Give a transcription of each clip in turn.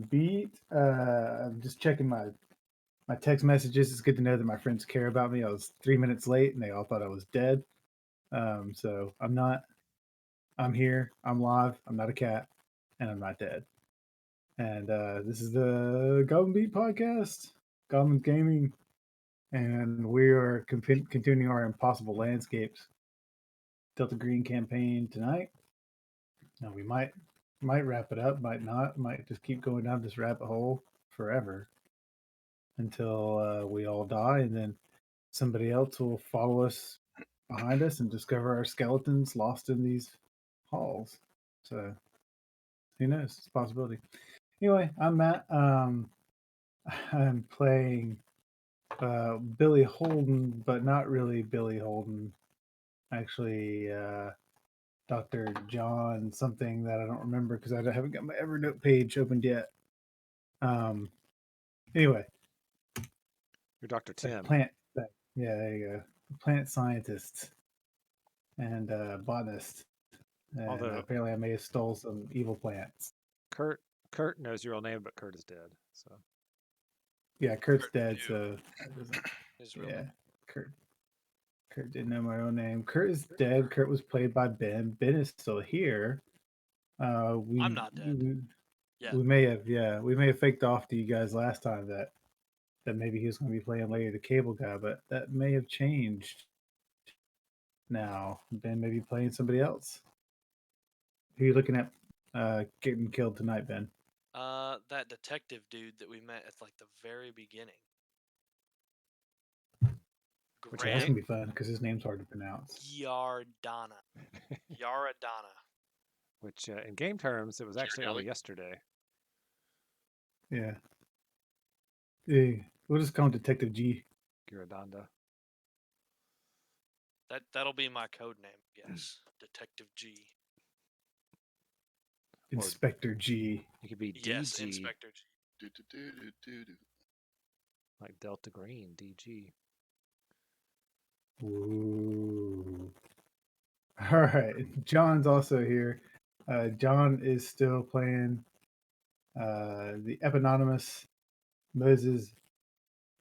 Beat. I'm just checking my text messages. It's good to know that my friends care about me. I was 3 minutes late, and they all thought I was dead. So I'm not. I'm here. I'm live. I'm not a cat, and I'm not dead. And this is the Goblin Beat podcast, Goblin Gaming, and we are continuing our Impossible Landscapes Delta Green campaign tonight. Now we might wrap it up, might not, might just keep going down this rabbit hole forever until we all die, and then somebody else will follow us behind us and discover our skeletons lost in these halls. So who knows? It's a possibility. Anyway, I'm Matt. I'm playing Billy Holden, but not really Billy Holden. Actually, Dr. John something that I don't remember because I haven't got my Evernote page opened yet. Anyway, You're Dr. Tim. Plant. Yeah, there you go. Plant scientist and botanist. And Although apparently, I may have stole some evil plants. Kurt knows your real name, but Kurt is dead. So Yeah, Kurt's Kurt dead, knew so that doesn't. his real Yeah, name. Kurt didn't know my own name. Kurt is dead. Kurt was played by Ben. Ben is still here. I'm not dead. Yeah. We may have faked off to you guys last time that maybe he was going to be playing Larry the Cable Guy, but that may have changed. Now Ben may be playing somebody else. Who are you looking at getting killed tonight, Ben? That detective dude that we met at like the very beginning. Which That's gonna be fun because his name's hard to pronounce. Yardana. Yaradana. which in game terms, it was actually only yesterday. Yeah. We'll just call him Detective G. Giradanda. That'll be my code name. Yes, Detective G. Inspector G. You could be DG. Yes, Inspector G. Like Delta Green, DG. Ooh. All right. John's also here. John is still playing the eponymous Moses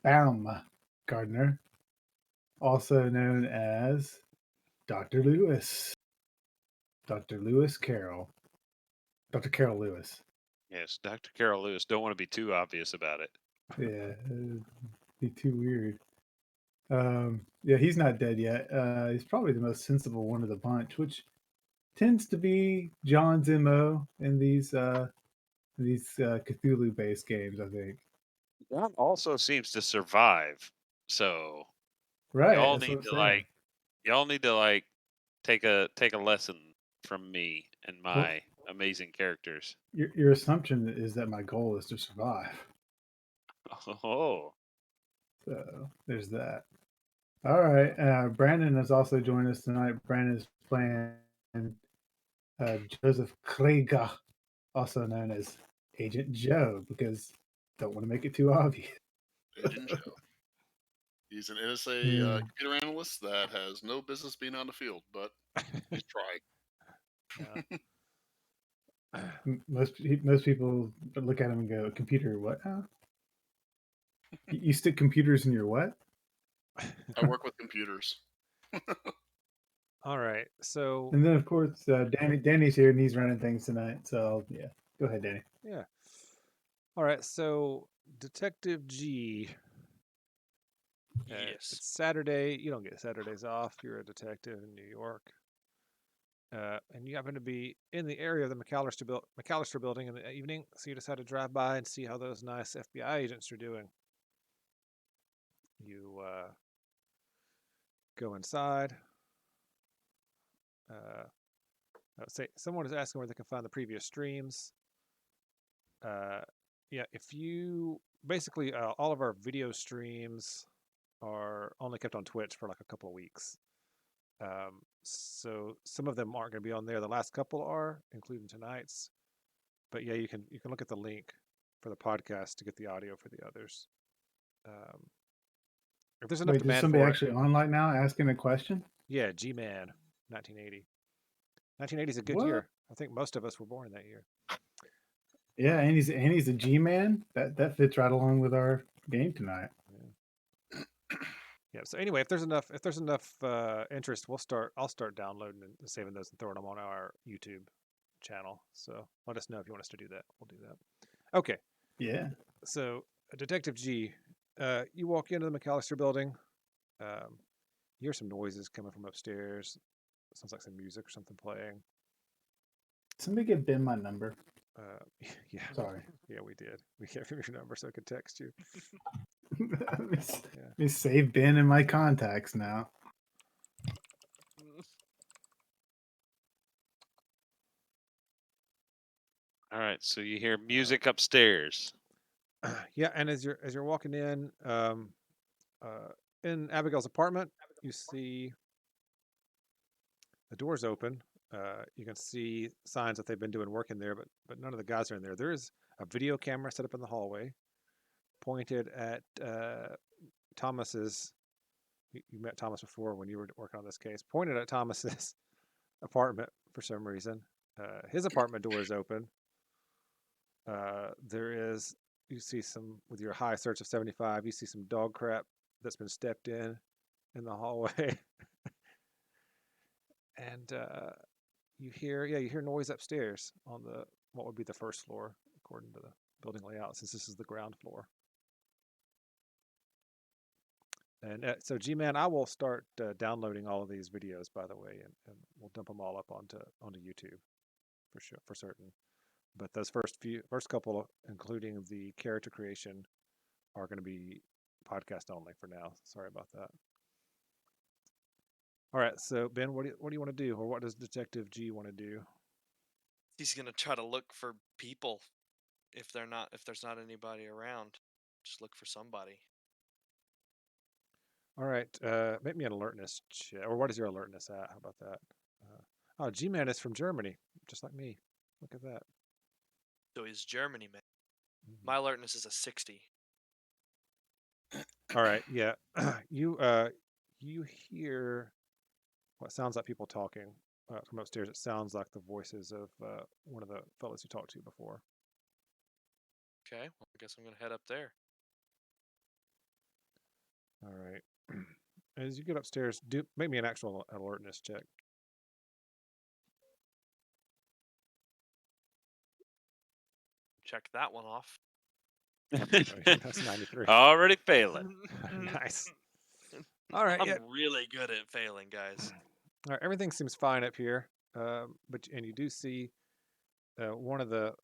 Baumgartner, also known as Dr. Lewis. Dr. Lewis Carroll. Dr. Carroll Lewis. Yes, Dr. Carroll Lewis. Don't want to be too obvious about it. Yeah, it'd be too weird. Yeah, he's not dead yet. He's probably the most sensible one of the bunch, which tends to be John's MO in these Cthulhu-based games, I think. John also seems to survive. So Right. y'all need to take a lesson from me and my amazing characters. Your assumption is that my goal is to survive. Oh. So there's that. All right. Brandon has also joined us tonight. Brandon is playing Joseph Krieger, also known as Agent Joe, because don't want to make it too obvious. Agent Joe. He's an NSA computer analyst that has no business being on the field, but he's trying. Most people look at him and go, "Computer, what? Huh? You stick computers in your what?" I work with computers. All right, so and then of course Danny's here and he's running things tonight. So yeah, go ahead, Danny. Yeah. All right, so Detective G. Yes. It's Saturday. You don't get Saturdays off. You're a detective in New York. And you happen to be in the area of the McAllister building in the evening, so you decide to drive by and see how those nice FBI agents are doing. You go inside. Say someone is asking where they can find the previous streams. Yeah, if you basically all of our video streams are only kept on Twitch for like a couple of weeks. So some of them aren't going to be on there. The last couple are, including tonight's. But yeah, you can look at the link for the podcast to get the audio for the others. If there's enough Wait, demand there's somebody for actually on right now asking a question? Yeah, G-Man, 1980. 1980 is a good year. I think most of us were born that year. Yeah, and he's a G-man. That fits right along with our game tonight. Yeah. So anyway, if there's enough interest, I'll start downloading and saving those and throwing them on our YouTube channel. So let us know if you want us to do that. We'll do that. Okay. Yeah. So Detective G, you walk into the McAllister building. You hear some noises coming from upstairs. Sounds like some music or something playing. Somebody give Ben my number. Yeah. Sorry. Yeah, we did. We gave him your number so I could text you. Let me save Ben in my contacts now. All right, so you hear music upstairs. Yeah, and as you're walking in Abigail's apartment, you see the door's open. You can see signs that they've been doing work in there, but none of the guys are in there. There is a video camera set up in the hallway, pointed at Thomas's. You met Thomas before when you were working on this case. Pointed at Thomas's apartment for some reason. His apartment door is open. You see some, with your high search of 75, you see some dog crap that's been stepped in the hallway. And you hear noise upstairs on what would be the first floor, according to the building layout, since this is the ground floor. And so G-Man, I will start downloading all of these videos, by the way, and we'll dump them all up onto YouTube for sure, for certain. But those first couple, including the character creation, are going to be podcast only for now. Sorry about that. All right, so Ben, what do you want to do, or what does Detective G want to do? He's gonna try to look for people. If there's not anybody around, just look for somebody. All right, make me an alertness check. Or what is your alertness at? How about that? Oh, G-Man is from Germany, just like me. Look at that. So he's Germany, man. Mhm. My alertness is a 60. All right, yeah. You hear what sounds like people talking from upstairs. It sounds like the voices of one of the fellows you talked to before. Okay, well, I guess I'm gonna head up there. All right. As you get upstairs, make me an actual alertness check. Check that one off. That's 93. Already failing. Nice. All right. I'm Yeah. really good at failing, guys. All right. Everything seems fine up here. And you do see one of the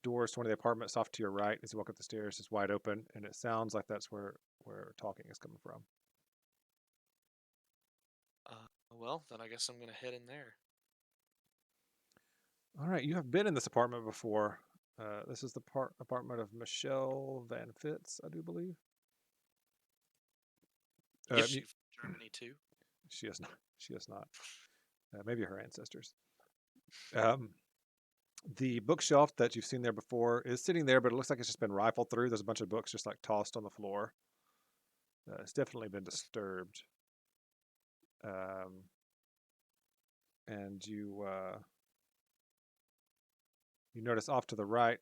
doors to one of the apartments off to your right as you walk up the stairs is wide open, and it sounds like that's where talking is coming from. Well, then I guess I'm gonna head in there. All right. You have been in this apartment before. This is the apartment of Michelle Van Fitz, I do believe. Is she from Germany too? She is not. She is not. Maybe her ancestors. The bookshelf that you've seen there before is sitting there, but it looks like it's just been rifled through. There's a bunch of books just like tossed on the floor. It's definitely been disturbed. And you notice off to the right,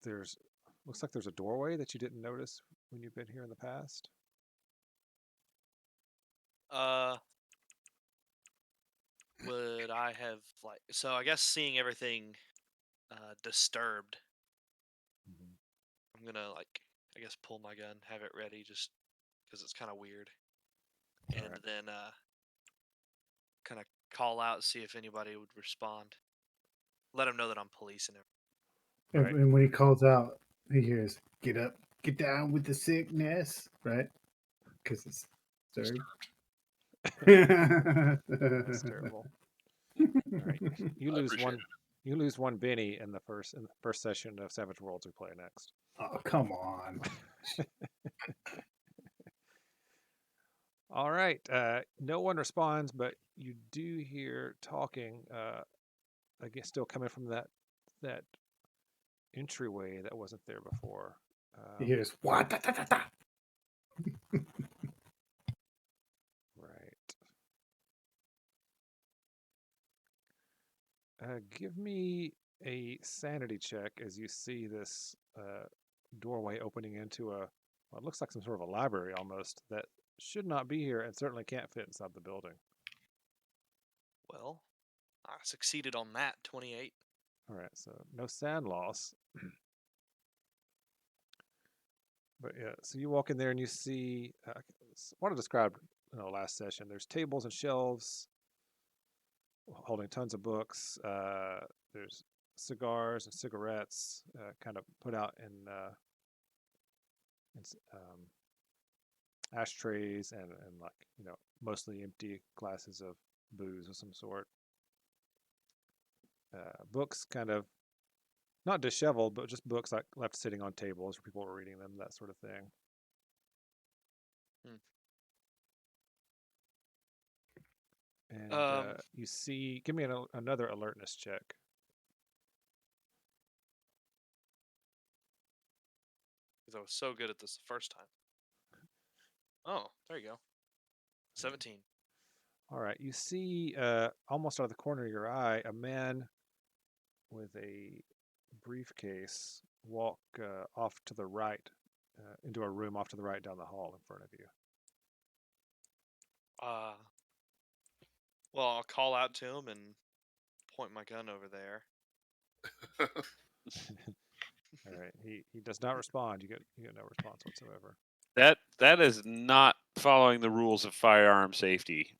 looks like there's a doorway that you didn't notice when you've been here in the past. Would I have so I guess seeing everything disturbed, I'm gonna I guess pull my gun, have it ready just because it's kind of weird. And right. then kind of call out, see if anybody would respond. Let them know that I'm police and everything. Right. And when he calls out, he hears, "Get up, get down with the sickness," right? Because it's disturbed. That's terrible. All right. You I lose appreciate one. it. You lose one Benny in the first session of Savage Worlds we play next. Oh, come on. All right. No one responds, but you do hear talking. I guess still coming from that entryway that wasn't there before. He hears, "What?" Right. Give me a sanity check as you see this doorway opening into a, well, it looks like some sort of a library almost that should not be here and certainly can't fit inside the building. Well, I succeeded on that. 28. All right, so no sand loss. But yeah, so you walk in there and you see what I described last session. There's tables and shelves holding tons of books. There's cigars and cigarettes kind of put out in ashtrays and like mostly empty glasses of booze of some sort. Books kind of not disheveled, but just books like left sitting on tables where people were reading them, that sort of thing. And you see, give me another alertness check. Because I was so good at this the first time. Oh, there you go. 17. All right, you see almost out of the corner of your eye a man with a briefcase walk off to the right into a room off to the right down the hall in front of you. Well, I'll call out to him and point my gun over there. All right, he does not respond. You get no response whatsoever. That is not following the rules of firearm safety.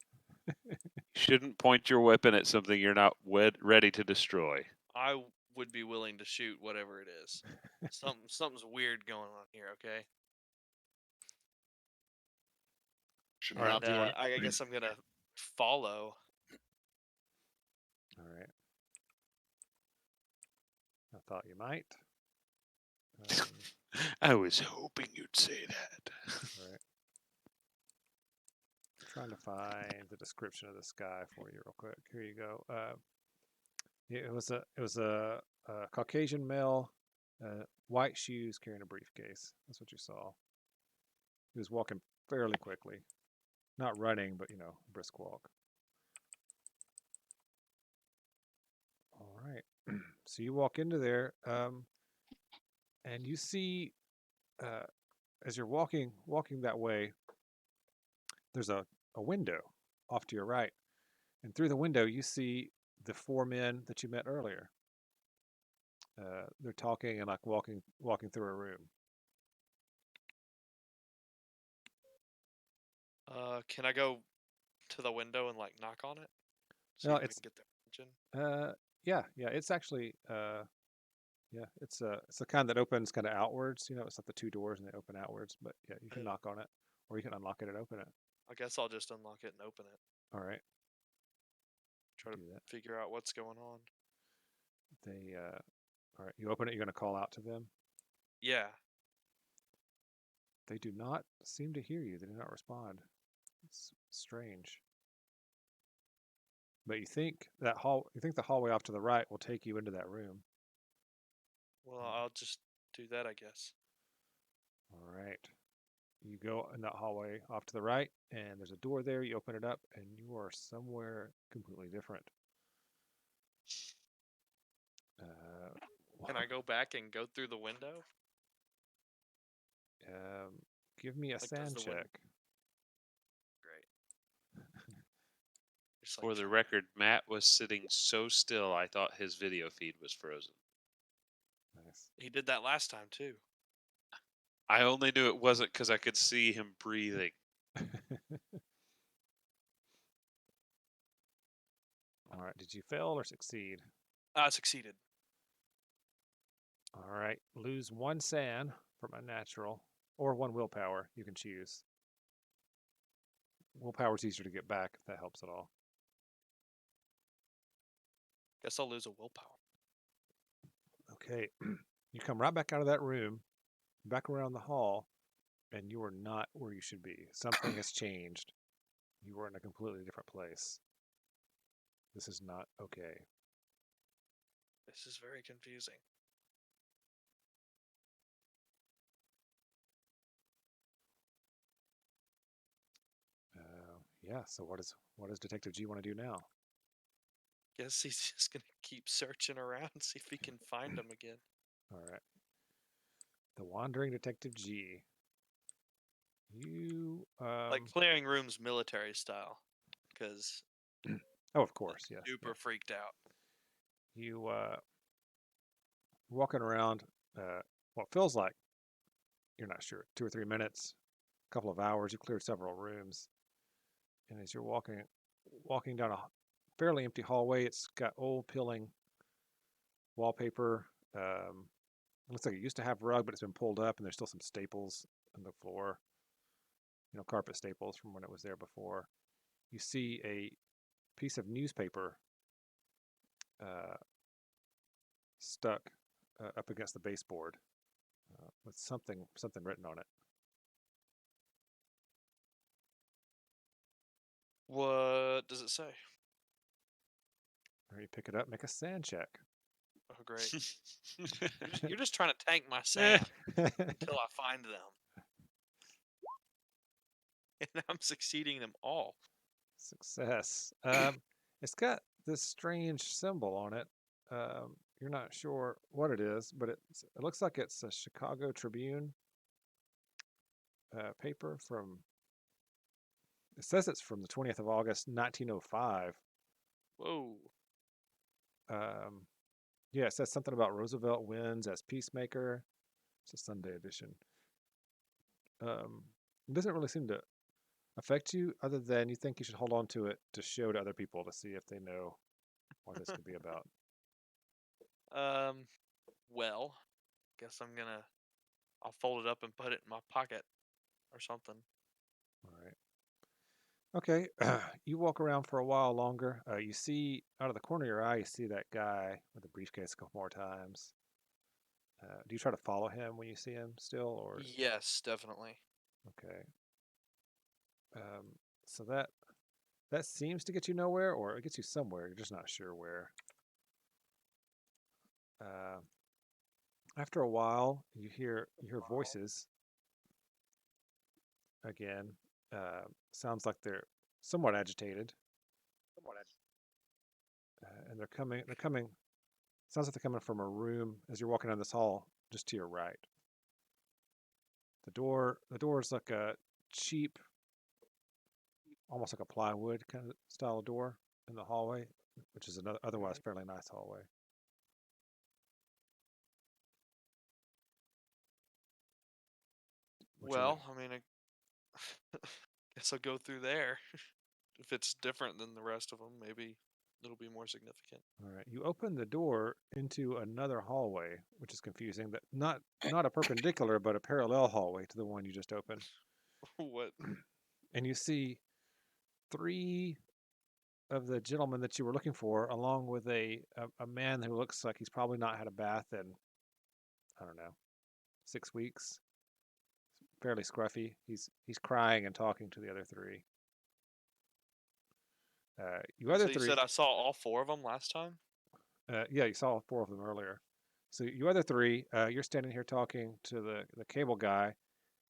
You shouldn't point your weapon at something you're not ready to destroy. I would be willing to shoot whatever it is. Something's weird going on here. Okay. Should All right, not do you be. want- I guess I'm gonna follow. All right. I thought you might. I was hoping you'd say that. All right. Trying to find the description of this guy for you real quick. Here you go. It was a Caucasian male, white shoes, carrying a briefcase. That's what you saw. He was walking fairly quickly, not running, but brisk walk. All right. So you walk into there, and you see, as you're walking that way, there's a window off to your right, and through the window you see the four men that you met earlier. They're talking and like walking through a room. Can I go to the window and like knock on it? No, if I it's- can get their attention. Yeah, it's actually it's the kind that opens kind of outwards. It's like the two doors and they open outwards. But yeah, you can knock on it, or you can unlock it and open it. I guess I'll just unlock it and open it. All right, Try to do that. figure out what's going on. They all right. You open it. You're gonna call out to them. Yeah. They do not seem to hear you. They do not respond. It's strange. But you think the hallway off to the right will take you into that room. Well, I'll just do that, I guess. All right. You go in that hallway off to the right, and there's a door there. You open it up, and you are somewhere completely different. Can I go back and go through the window? Give me a Like, does sand the window- check. Great. Just For like the record, Matt was sitting so still I thought his video feed was frozen. Nice. he did that last time too. I only knew it wasn't because I could see him breathing. All right. Did you fail or succeed? I succeeded. All right. Lose one sand from unnatural or one willpower. You can choose. Willpower's easier to get back if that helps at all. Guess I'll lose a willpower. Okay. You come right back out of that room, back around the hall, and you are not where you should be. Something has changed. You are in a completely different place. This is not okay. This is very confusing. Yeah. So what does Detective G want to do now? Guess he's just gonna keep searching around, see if he can find him again. All right. The Wandering Detective G. You Like clearing rooms military style, because oh, of course, yeah. super freaked out. You walking around what feels like, you're not sure, 2 or 3 minutes, a couple of hours. You cleared several rooms, and as you're walking down a fairly empty hallway, it's got old peeling wallpaper. It looks like it used to have rug, but it's been pulled up, and there's still some staples on the floor. Carpet staples from when it was there before. You see a piece of newspaper stuck up against the baseboard with something written on it. What does it say? Or you pick it up, make a sand check. Oh, great. You're just trying to tank my sand until I find them. And I'm succeeding them all. Success. It's got this strange symbol on it. You're not sure what it is, but it looks like it's a Chicago Tribune paper from. It says it's from the 20th of August, 1905. Whoa. Yeah, it says something about Roosevelt wins as peacemaker. It's a Sunday edition. It doesn't really seem to affect you, other than you think you should hold on to it to show to other people to see if they know what this could be about. Well, guess I'll fold it up and put it in my pocket or something. All right. Okay, you walk around for a while longer. You see out of the corner of your eye, you see that guy with the briefcase a couple more times. Do you try to follow him when you see him still, or? Yes, definitely. Okay. So that seems to get you nowhere, or it gets you somewhere. You're just not sure where. After a while, you hear voices again. Sounds like they're somewhat agitated. And they're coming. Sounds like they're coming from a room as you're walking down this hall, just to your right. The door is like a cheap, almost like a plywood kind of style door in the hallway, which is another otherwise fairly nice hallway. Well, I mean, I guess I'll go through there. If it's different than the rest of them, maybe it'll be more significant. All right, you open the door into another hallway, which is confusing. That not a perpendicular, but a parallel hallway to the one you just opened. What? And you see 3 of the gentlemen that you were looking for, along with a man who looks like he's probably not had a bath in, I don't know, 6 weeks. Fairly scruffy. He's crying and talking to the other 3. You other So you 3. said I saw all 4 of them last time? Yeah, you saw 4 of them earlier. So you other 3, you're standing here talking to the cable guy,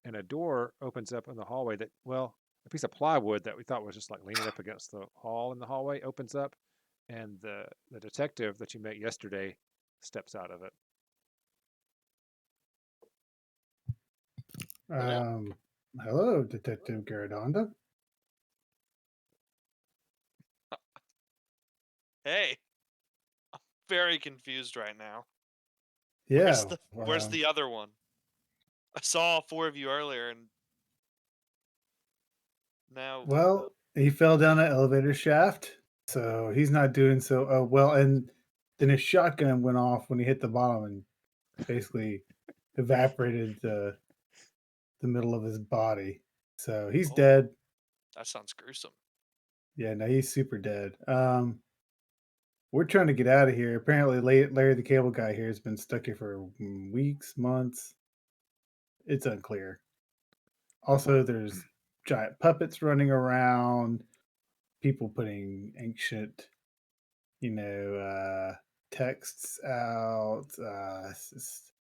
and a door opens up in the hallway that, well, a piece of plywood that we thought was just like leaning up against the wall in the hallway opens up, and the detective that you met yesterday steps out of it. Hello, Detective Garadonda. Hey, I'm very confused right now. Yeah. Where's the other one? I saw all 4 of you earlier, and now. Well, he fell down an elevator shaft, so he's not doing so well. And then his shotgun went off when he hit the bottom and basically evaporated the middle of his body. So he's dead. That sounds gruesome. Yeah, no, he's super dead. We're trying to get out of here. Apparently, Larry the Cable Guy here has been stuck here for weeks, months. It's unclear. Also, there's giant puppets running around, people putting ancient, texts out. It's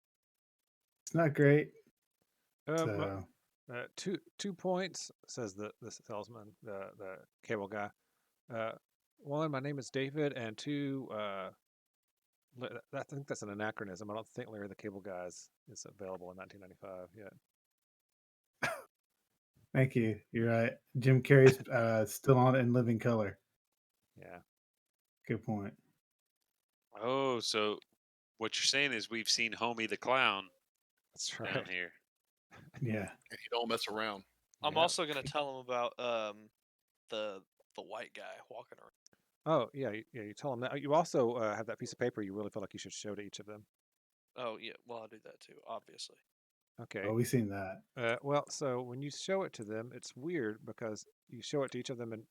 not great. So, 2 points, says the salesman, the cable guy. one, my name is David, and two, I think that's an anachronism. I don't think Larry the Cable Guys is available in 1995 yet. Thank you. You're right. Jim Carrey's still on in living color. Yeah. Good point. Oh, so what you're saying is we've seen Homie the Clown That's down right. here. Yeah. And he don't mess around. I'm Yeah. also gonna tell him about the white guy walking around. Oh, yeah, you tell them that. You also have that piece of paper you really feel like you should show to each of them. Oh yeah, well I'll do that too, obviously. Okay. Oh, we've seen that. Well, so when you show it to them, it's weird because you show it to each of them and,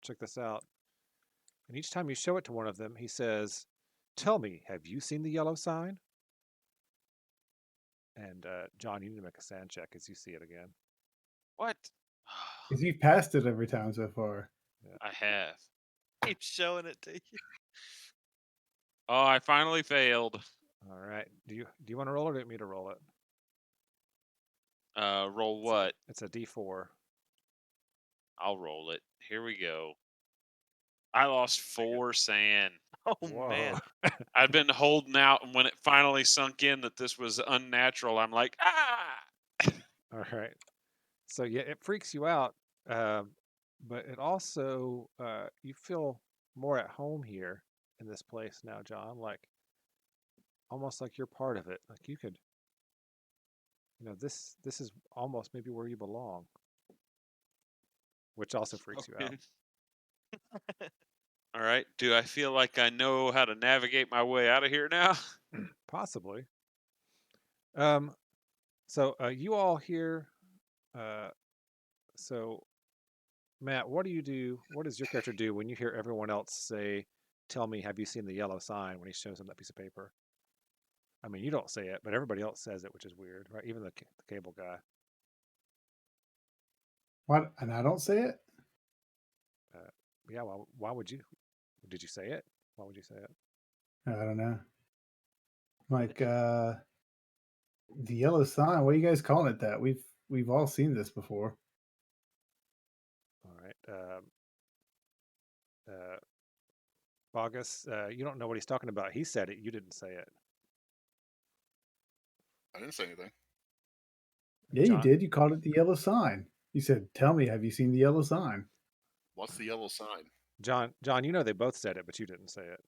check this out. And each time you show it to one of them, he says, "Tell me, have you seen the yellow sign?" And John, you need to make a sand check as you see it again. What? Because you've passed it every time so far. I have. Keep showing it to you. Oh, I finally failed. All right. Do you want to roll it or do you want me to roll it? Roll what? It's a D4. I'll roll it. Here we go. I lost 4 sand. Oh Whoa. man. I'd been holding out, and when it finally sunk in that this was unnatural, I'm like, ah! All right. So yeah, it freaks you out, but it also you feel more at home here in this place now, John. Like almost like you're part of it. Like you could, this is almost maybe where you belong, which also freaks you out. Okay. All right. Do I feel like I know how to navigate my way out of here now? Possibly. So you all here. So Matt, what do you do? What does your character do when you hear everyone else say, "Tell me, have you seen the yellow sign?" when he shows them that piece of paper? I mean, you don't say it, but everybody else says it, which is weird, right? Even the cable guy. What? And I don't say it? Yeah. Why would you? Did you say it? Why would you say it? I don't know. Like the yellow sign. What are you guys calling it that? We've all seen this before. All right. Bogus, you don't know what he's talking about. He said it. You didn't say it. I didn't say anything. Yeah, John? you did. You called it the yellow sign. You said, "Tell me, have you seen the yellow sign?" What's the yellow sign? John, you know they both said it, but you didn't say it.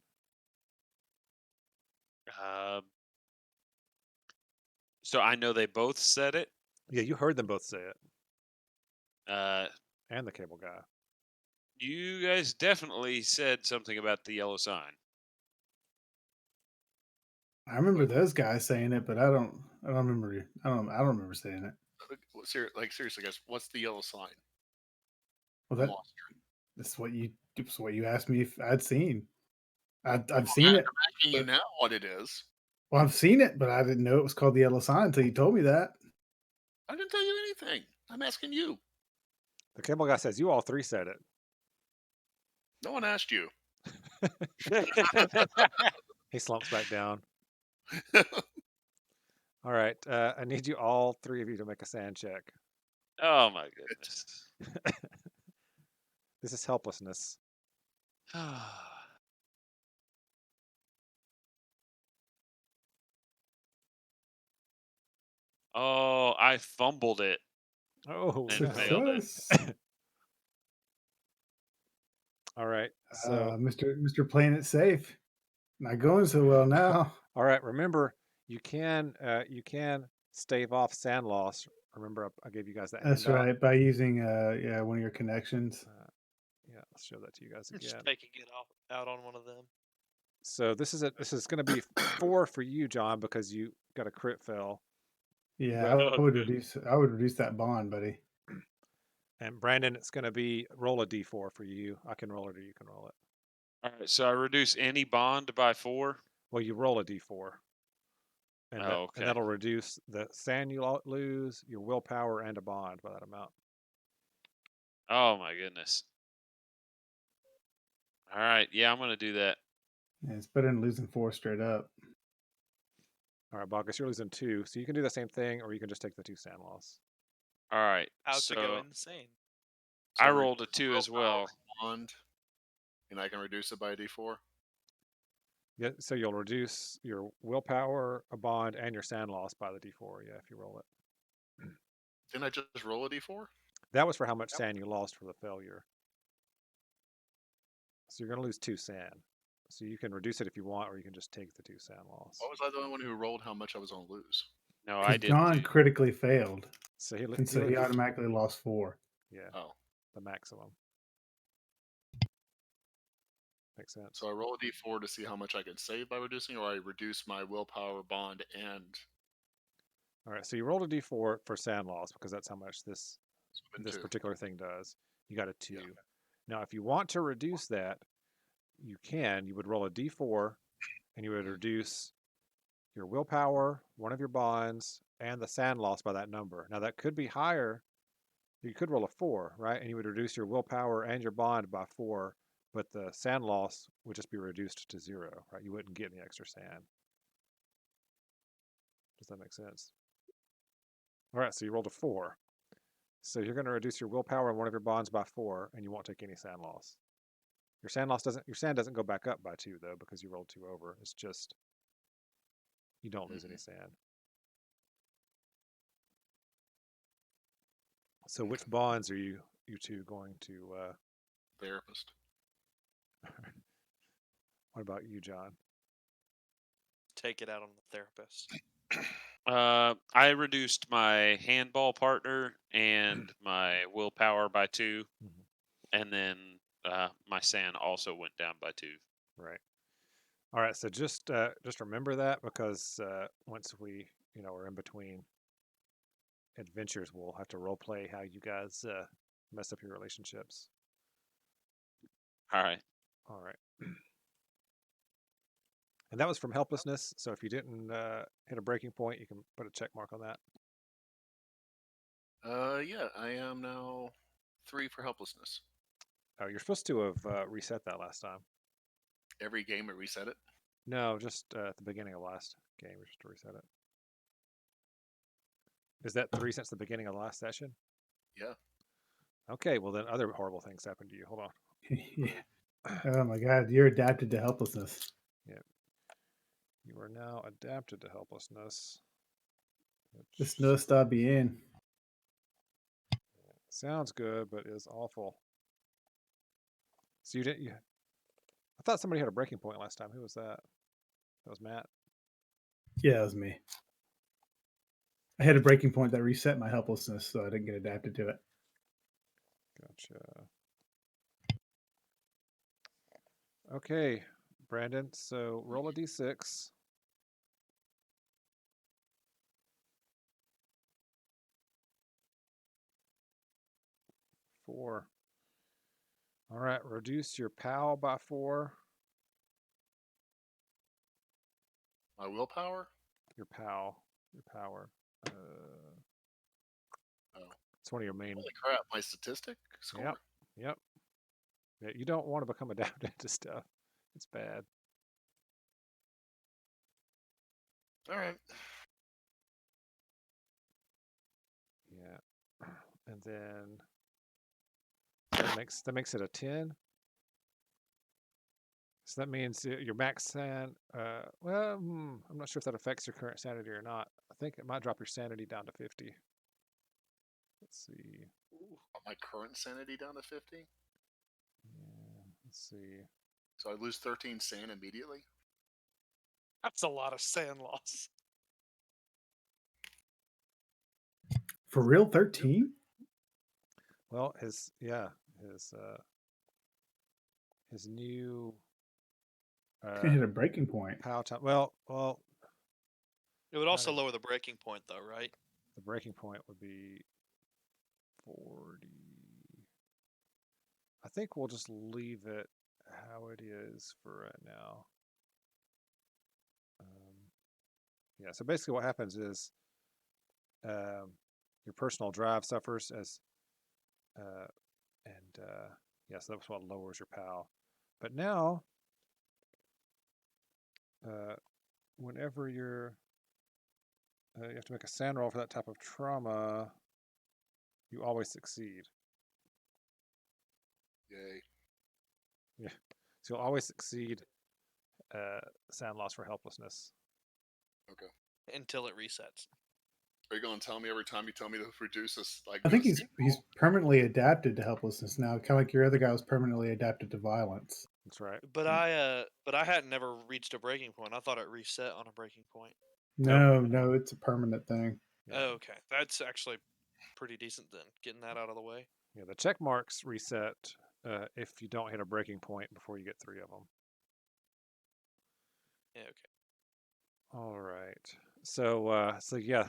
So I know they both said it. Yeah, you heard them both say it, Uh, and the cable guy. you guys definitely said something about the yellow sign. I remember those guys saying it, but I don't remember. I don't remember saying it. Seriously, guys, what's the yellow sign? Well, I'm lost. that's what you asked me if I'd seen. I've seen it. I'm asking you now what it is. Well, I've seen it, but I didn't know it was called the yellow sign until you told me that. I didn't tell you anything. I'm asking you. The cable guy says you all three said it. No one asked you. He slumps back down. All right. I need you all three of you to make a sand check. Oh my goodness. This is helplessness. Oh, I fumbled it. Oh, And no. failed it. Success. All right. So, Mr. Playing It Safe. Not going so well now. all right. Remember, you can stave off sand loss. Remember, I gave you guys that. That's handout. right. By using one of your connections. Yeah, let's show that to you guys Just again. taking it out on one of them. So this is going to be 4 for you, John, because you got a crit fail. Yeah, Well, I would reduce that bond, buddy. And Brandon, it's going to be roll a d4 for you. I can roll it or you can roll it. All right, so I reduce any bond by 4. Well, you roll a d4. And, okay. and that'll reduce the sand you lose, your willpower, and a bond by that amount. Oh my goodness. All right, yeah, I'm gonna do that. Yeah, it's better than losing 4 straight up. All right, Bacchus, you're losing 2, so you can do the same thing, or you can just take the 2 sand loss. All right, How's so it go insane? I So rolled a 2 as well. Bond. And I can reduce it by a D4. Yeah, so you'll reduce your willpower, a bond, and your sand loss by the D4. Yeah, if you roll it. Didn't I just roll a D4? That was for how much sand you lost for the failure. So you're going to lose 2 sand. So you can reduce it if you want, or you can just take the 2 sand loss. Why was I the only one who rolled how much I was going to lose? No, I Because did. John too. critically failed, So he, and so he automatically lost 4. yeah, Oh, the maximum. Makes sense. so I roll a D4 to see how much I can save by reducing, or I reduce my willpower, bond, and All right, so you rolled a D4 for sand loss because that's how much this spin 2. particular thing does. You got a 2. Yeah. Now, if you want to reduce that, you can. You would roll a D4, and you would reduce your willpower, one of your bonds, and the sand loss by that number. Now, that could be higher. You could roll a 4, right? And you would reduce your willpower and your bond by 4, but the sand loss would just be reduced to 0, right? You wouldn't get any extra sand. Does that make sense? All right, so you rolled a 4. So you're going to reduce your willpower and one of your bonds by 4, and you won't take any sand loss. Your sand doesn't go back up by 2 though, because you rolled 2 over. It's just you don't lose any sand. So which bonds are you two going to? Therapist. What about you, John? Take it out on the therapist. I reduced my handball partner and my willpower by 2, and then my sand also went down by 2. Right. All right. So just remember that, because once we are in between adventures, we'll have to role play how you guys mess up your relationships. All right. All right. And that was from helplessness. So if you didn't hit a breaking point, you can put a check mark on that. Yeah, I am now 3 for helplessness. Oh, you're supposed to have reset that last time. Every game it reset it. No, just at the beginning of last game, you're supposed to reset it. Is that 3 since the beginning of the last session? Yeah. Okay, well then other horrible things happened to you. Hold on. Yeah. Oh my God, you're adapted to helplessness. You are now adapted to helplessness. Just no stop bien. Sounds good, but is awful. So you didn't. I thought somebody had a breaking point last time. Who was that? That was Matt. Yeah, that was me. I had a breaking point that reset my helplessness, so I didn't get adapted to it. Gotcha. Okay, Brandon. So roll a d6. Four. All right, reduce your POW by 4. My willpower? Your POW. Your power. It's one of your main. Holy crap, my statistic score? Yep. Yeah, you don't want to become adapted to stuff. It's bad. All right. Yeah. And then that makes it a 10. So that means your max sand. I'm not sure if that affects your current sanity or not. I think it might drop your sanity down to 50. Let's see. My current sanity down to 50? Yeah, let's see. So I lose 13 sand immediately? That's a lot of sand loss. For real, 13? Well, his new I hit a breaking point. POW time. Well, It would also lower the breaking point, though, right? the breaking point would be 40. I think we'll just leave it how it is for right now. Yeah, so basically what happens is your personal drive suffers as, so that's what lowers your POW. But now, whenever you have to make a sand roll for that type of trauma, you always succeed. Yay. Yeah. So you'll always succeed sound loss for helplessness. Okay. Until it resets. Are you going to tell me every time you tell me to reduce this? Like, I think this- he's permanently adapted to helplessness now, kind of like your other guy was permanently adapted to violence. That's right. But I hadn't never reached a breaking point. I thought it reset on a breaking point. No, it's a permanent thing. Yeah. Oh, okay. That's actually pretty decent then. Getting that out of the way. Yeah, the check marks reset if you don't hit a breaking point before you get 3 of them. Yeah, okay. All right. So yeah,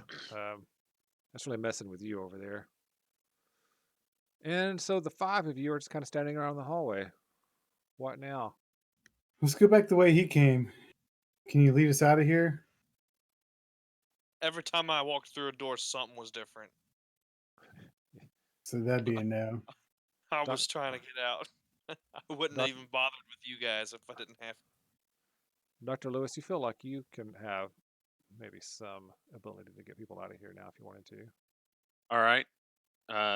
that's really messing with you over there. And so the 5 of you are just kind of standing around the hallway. What now? Let's go back the way he came. Can you lead us out of here? Every time I walked through a door, something was different. So that'd be a no. I Doc- was trying to get out. I wouldn't Doc- have even bothered with you guys if I didn't have to. Dr. Lewis, you feel like you can have maybe some ability to get people out of here now if you wanted to. All right.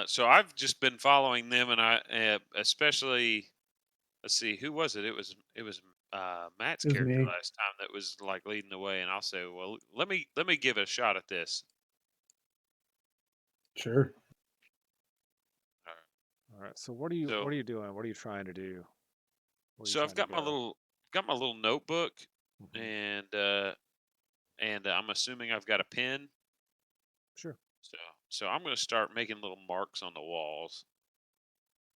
So I've just been following them, and I especially, let's see, who was it? It was Matt's It was character me. last time that was like leading the way, and I'll say, well, let me give it a shot at this. Sure. All right. So what are you So- what are you doing? What are you trying to do? Where are you So I've trying got to my go? little notebook, Mhm. and I'm assuming I've got a pen. Sure. So I'm going to start making little marks on the walls,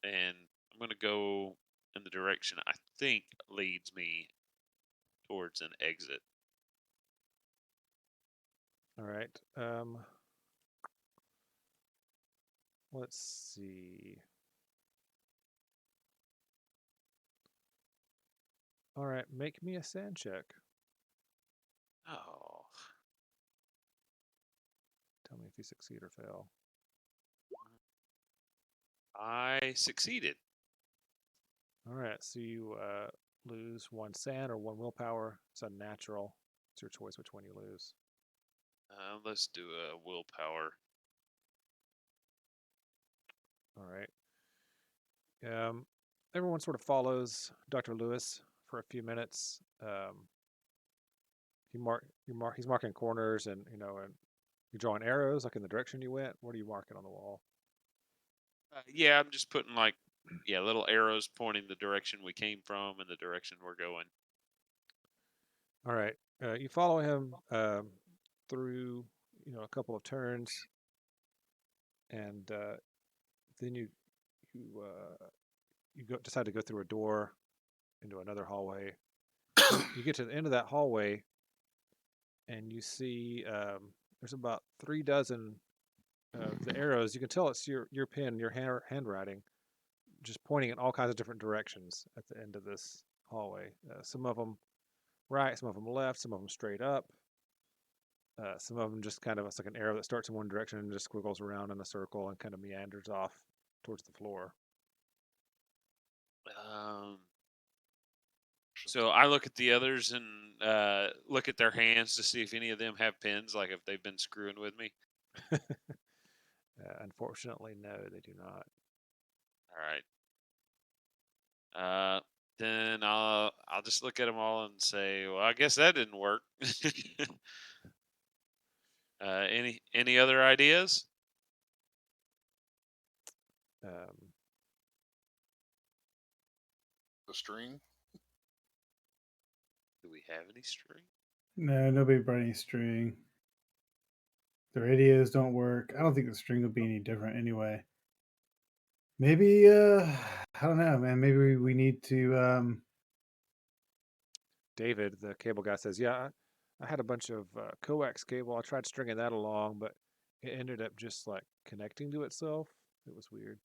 and I'm going to go in the direction I think leads me towards an exit. All right. Let's see. All right, make me a sand check. Oh, Tell me if you succeed or fail. I succeeded. All right, so you lose 1 sand or 1 willpower. It's unnatural. It's your choice which one you lose. Let's do a willpower. All right. Everyone sort of follows Dr. Lewis for a few minutes. He's marking corners, and and you're drawing arrows like in the direction you went. What are you marking on the wall? Yeah, I'm just putting like little arrows pointing the direction we came from and the direction we're going. All right. You follow him through a couple of turns, and then you decide to go through a door into another hallway. You get to the end of that hallway, and you see there's about 3 dozen of the arrows. You can tell it's your pen, your handwriting, just pointing in all kinds of different directions at the end of this hallway. Some of them right, some of them left, some of them straight up. Some of them just kind of, it's like an arrow that starts in one direction and just squiggles around in a circle and kind of meanders off towards the floor. So I look at the others and look at their hands to see if any of them have pins, like if they've been screwing with me. Unfortunately, no, they do not. All right. Then I'll just look at them all and say, well, I guess that didn't work. Any other ideas? the string. Do we have any string? No, nobody brought any string. The radios don't work. I don't think the string would be any different anyway. Maybe I don't know, man. Maybe we need to David, the cable guy, says, "Yeah, I had a bunch of coax cable. I tried stringing that along, but it ended up just like connecting to itself. It was weird."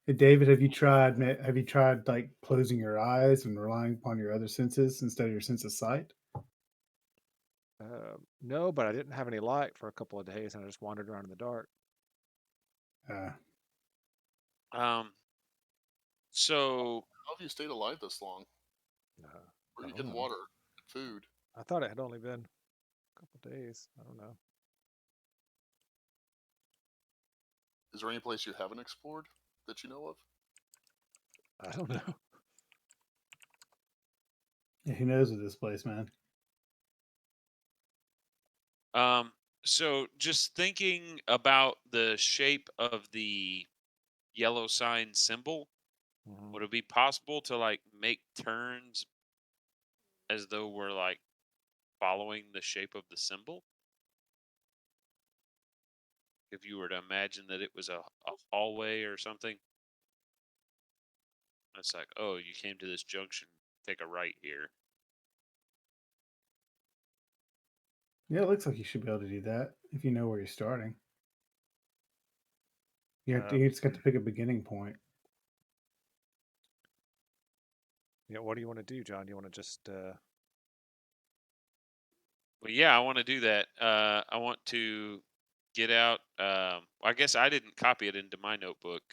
Hey, David, have you tried like closing your eyes and relying upon your other senses instead of your sense of sight? No, but I didn't have any light for a couple of days, and I just wandered around in the dark. So How have you stayed alive this long? Where are you I don't getting know. water, food? I thought it had only been a couple of days. I don't know. Is there any place you haven't explored that you know of? I don't know. Yeah, who knows with this place, man? So just thinking about the shape of the yellow sign symbol, Mhm. would it be possible to like make turns as though we're like following the shape of the symbol? If you were to imagine that it was a hallway or something, it's like, oh, you came to this junction, take a right here. Yeah, it looks like you should be able to do that if you know where you're starting. You just got to pick a beginning point. Yeah, what do you want to do, John? Do you want to just Well, yeah, I want to do that. I want to get out. I guess I didn't copy it into my notebook.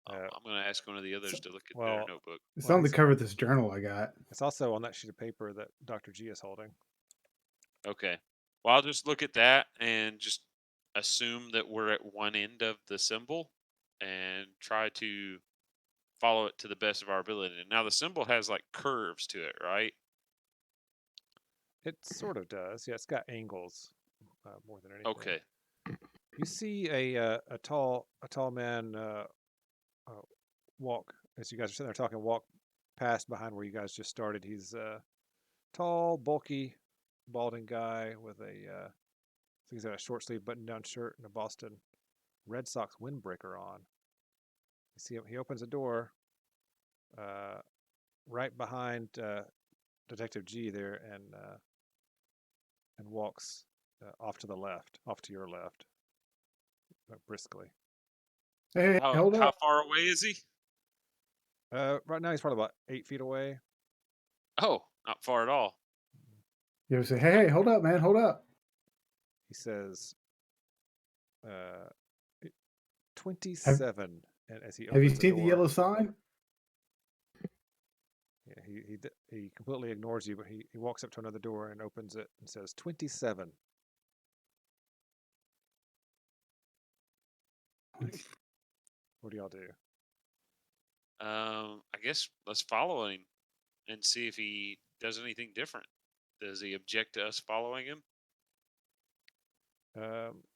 Uh, I'm going to ask one of the others to look at their well, notebook. It's Well, on the he's- cover of this journal I got. it's also on that sheet of paper that Dr. G is holding. Okay. Well, I'll just look at that and just assume that we're at one end of the symbol and try to follow it to the best of our ability. Now, the symbol has like curves to it, right? It sort of does. Yeah, it's got angles more than anything. Okay. You see a tall man walk as you guys are sitting there talking. Walk past behind where you guys just started. He's a tall, bulky, balding guy with a I think he's got a short sleeve button-down shirt and a Boston Red Sox windbreaker on. You see him. He opens a door right behind Detective G there, and walks off to the left, off to your left, briskly. Hey, How, hold how up. far away is he? Right now he's probably about 8 feet away. Oh, not far at all. You ever say, hey, hold up, man, hold up. He says, 27. And as he Have you opens seen the the door, yellow sign? yeah, he completely ignores you, but he walks up to another door and opens it and says 27. What do y'all do? I guess let's follow him and see if he does anything different. Does he object to us following him?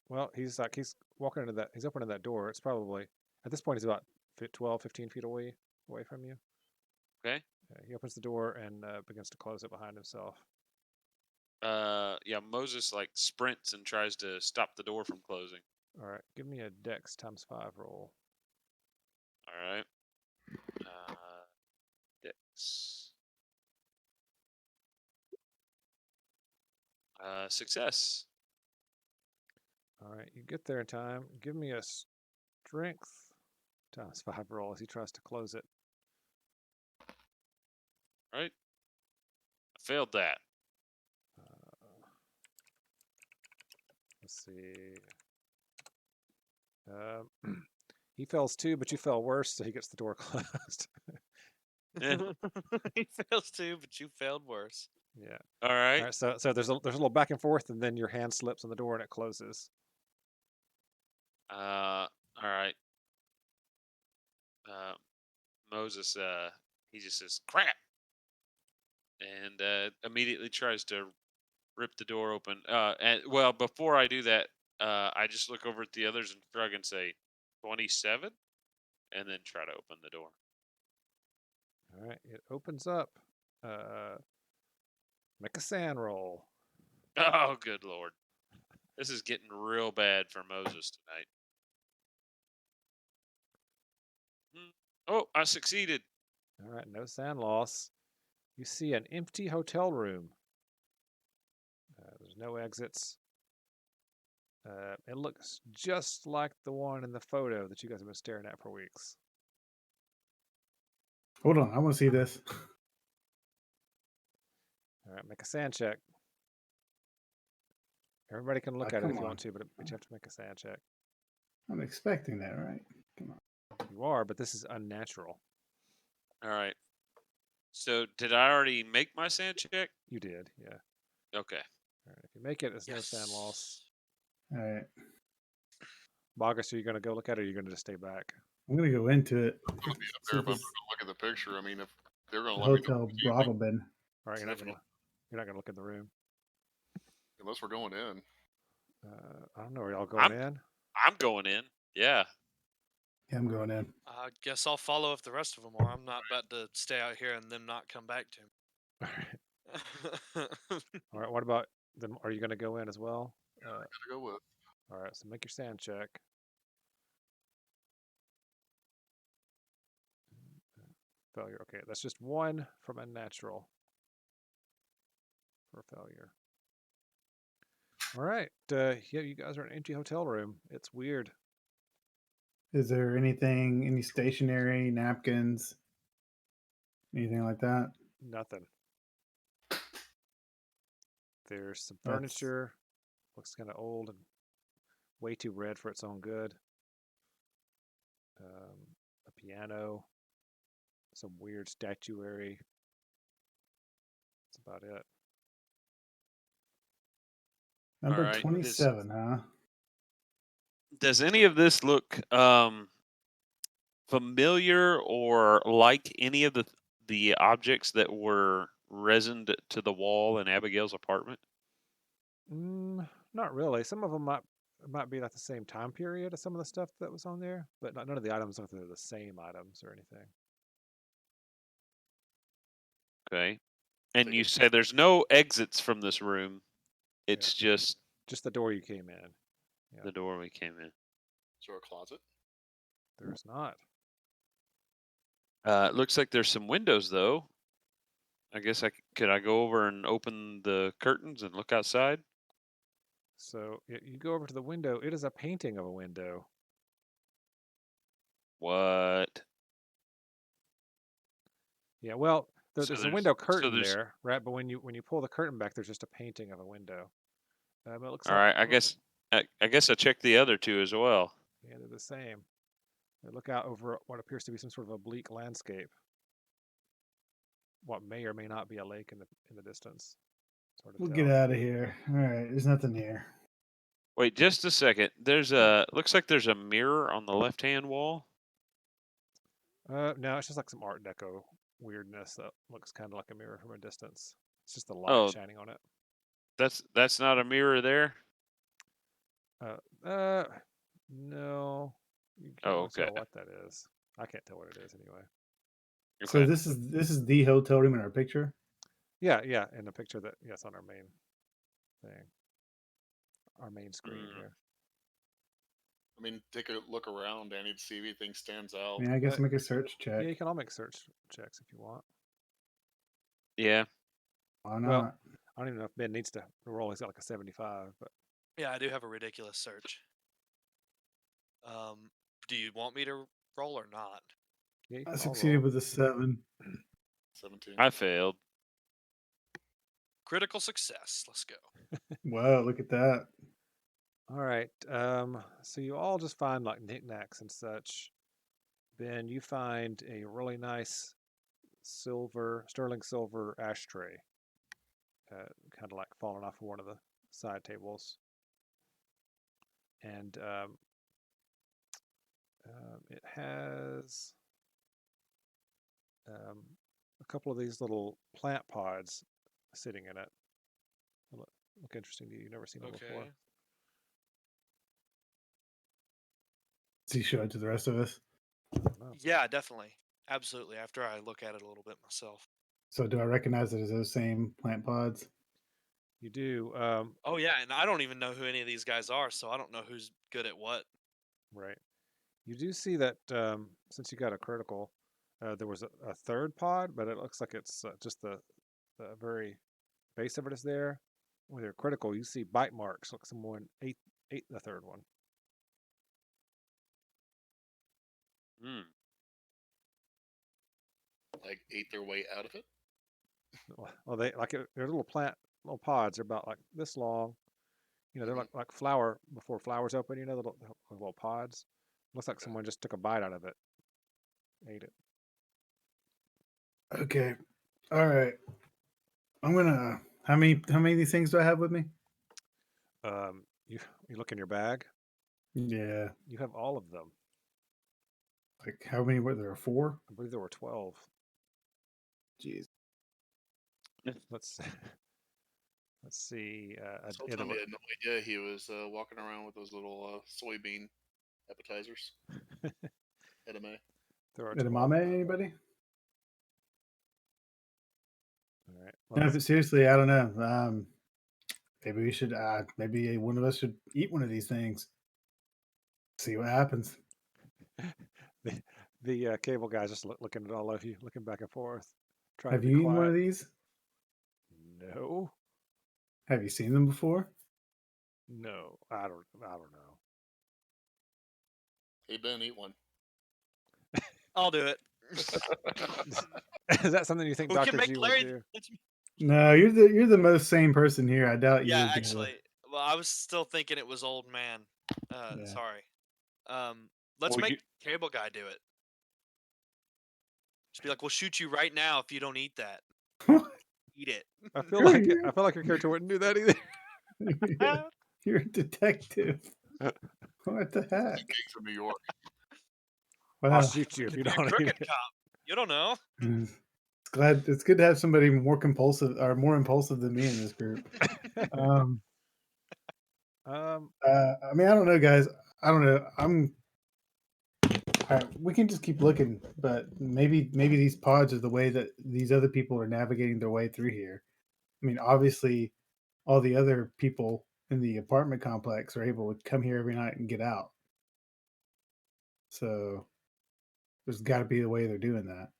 Well, he's walking into that. He's opening that door. It's probably at this point he's about 12, 15 feet away from you. Okay. He opens the door and begins to close it behind himself. Yeah, Moses like sprints and tries to stop the door from closing. All right, give me a Dex ×5 roll. All right. Dex. Success. All right, you get there in time. Give me a strength ×5 roll as he tries to close it. Right. I failed that. Let's see. He fails too, but you fell worse, so he gets the door closed. He fails too, but you failed worse. Yeah. All All right. right. So there's a little back and forth, and then your hand slips on the door and it closes. All right. Moses, he just says crap, and immediately tries to rip the door open. And well, before I do that, I just look over at the others and shrug and say, 27, and then try to open the door. All right. It opens up. Make a sand roll. Oh, good Lord. This is getting real bad for Moses tonight. Oh, I succeeded. All right. No sand loss. You see an empty hotel room. There's no exits. It looks just like the one in the photo that you guys have been staring at for weeks. Hold on, I want to see this. All right, make a sand check. Everybody can look at it if come you on. want to, but you have to make a sand check. I'm expecting that, right? Come on. You are, but this is unnatural. All right. So did I already make my sand check? You did, yeah. Okay. All right, if you make it, it's no sand loss. All right. Bogus, are you going to go look at it, or are you going to just stay back? I'm going to go into it. I'm gonna be up See there, if but I'm it's gonna look at the picture. I mean, if they're gonna the let me know Hotel what you think, Brovelben. All right, It's different. you're not gonna look in the room. Unless we're going in. I don't know. Are y'all going in? I'm going in. Yeah. Yeah, I'm going in. I guess I'll follow if the rest of them are. I'm not about to stay out here and then not come back to All right. him. All right. What about then? Are you gonna go in as well? Gotta go with. All right. So make your sand check. Failure. Okay, that's just one from unnatural for failure. All right. Yeah, you guys are in an empty hotel room. It's weird. Is there anything, any stationery, napkins, anything like that? Nothing. There's some That's- furniture. Looks kind of old and way too red for its own good. A piano. Some weird statuary. That's about it. Number Alright, 27, huh? Does any of this look familiar or like any of the objects that were resined to the wall in Abigail's apartment? Not really. Some of them might be like the same time period as some of the stuff that was on there, but none of the items look like they're the same items or anything. Okay. And Take you it. say there's no exits from this room. It's just Just the door you came in. Yeah. the door we came in. Is there a closet? There's not. It looks like there's some windows though. I guess could I go over and open the curtains and look outside? So you go over to the window. It is a painting of a window. What? Yeah, well, So there's a there's- window so curtain there's- there, right? But when you pull the curtain back, there's just a painting of a window. But it looks All like right. I guess I checked the other two as well. yeah, they're the same. They look out over what appears to be some sort of oblique landscape. What may or may not be a lake in the distance. It's hard to We'll tell. get out of here. All right, there's nothing here. Wait, just a second. Looks like there's a mirror on the left-hand wall. No, it's just like some Art Deco weirdness that looks kind of like a mirror from a distance. It's just the light Oh. shining on it. That's not a mirror there. No. You can't Oh, really tell okay. what that is. I can't tell what it is anyway. So Okay. this is the hotel room in our picture. Yeah, in the picture that yes on our main thing, our main screen Mm. here. I mean, take a look around, Danny, to see if anything stands out. I mean, I guess make a search check. Yeah, you can all make search checks if you want. Yeah. Why not? Well, I don't even know if Ben needs to roll. He's got like a 75, but Yeah, I do have a ridiculous search. Do you want me to roll or not? yeah, you I can all succeeded roll. with a 7. 17. I failed. Critical success. Let's go. Wow, look at that. All right. So you all just find like knickknacks and such. Ben, you find a really nice sterling silver ashtray, kind of like falling off of one of the side tables, and it has a couple of these little plant pods sitting in it. Look interesting to you. You've never seen them before. Okay. Does he show it to the rest of us? No. Yeah, definitely. Absolutely. After I look at it a little bit myself. So do I recognize it as those same plant pods? You do. Oh yeah, and I don't even know who any of these guys are, so I don't know who's good at what. Right. You do see that since you got a critical, there was a third pod, but it looks like it's just the very base of it is there. With your critical, you see bite marks. Like someone ate the third one. Hmm. Like, ate their way out of it? Well, they're little pods. They're about like this long. You know, they're Mhm. like flower before flowers open. You know, the little pods. Looks like someone just took a bite out of it, ate it. Okay. All right. I'm gonna. How many of these things do I have with me? You look in your bag. Yeah. You have all of them. Like how many were there? 4? I believe there were 12. Jeez. Let's let's see. This whole time he had no idea he was walking around with those little soybean appetizers. Edamame. throw it to Edamame, anybody? All right. No, Well, but seriously, I don't know. Maybe we should. Maybe one of us should eat one of these things. See what happens. the cable guy's just looking at all of you, looking back and forth, trying Have to be you eaten one quiet. of these? No, Have you seen them before? no, I don't know. Hey Ben, eat one. I'll do it. Is that something you think We can Dr. make G would Larry. do? No, you're the most sane person here. I doubt you. Yeah, would be able to- actually, well, I was still thinking it was old man. Yeah. Sorry. Let's Well, make cable guy do it. Just be like, we'll shoot you right now if you don't eat that. Eat it. I feel You're- like you're- I feel like your character wouldn't do that either. You're a detective. What the heck? He came from New York. I'll Wow. shoot you if you Be a don't eat crooked it. cop. You don't know. It's good to have somebody more compulsive or more impulsive than me in this group. I mean, I don't know, guys. I don't know. All right, we can just keep looking, but maybe these pods are the way that these other people are navigating their way through here. I mean, obviously, all the other people in the apartment complex are able to come here every night and get out. So there's got to be a way they're doing that.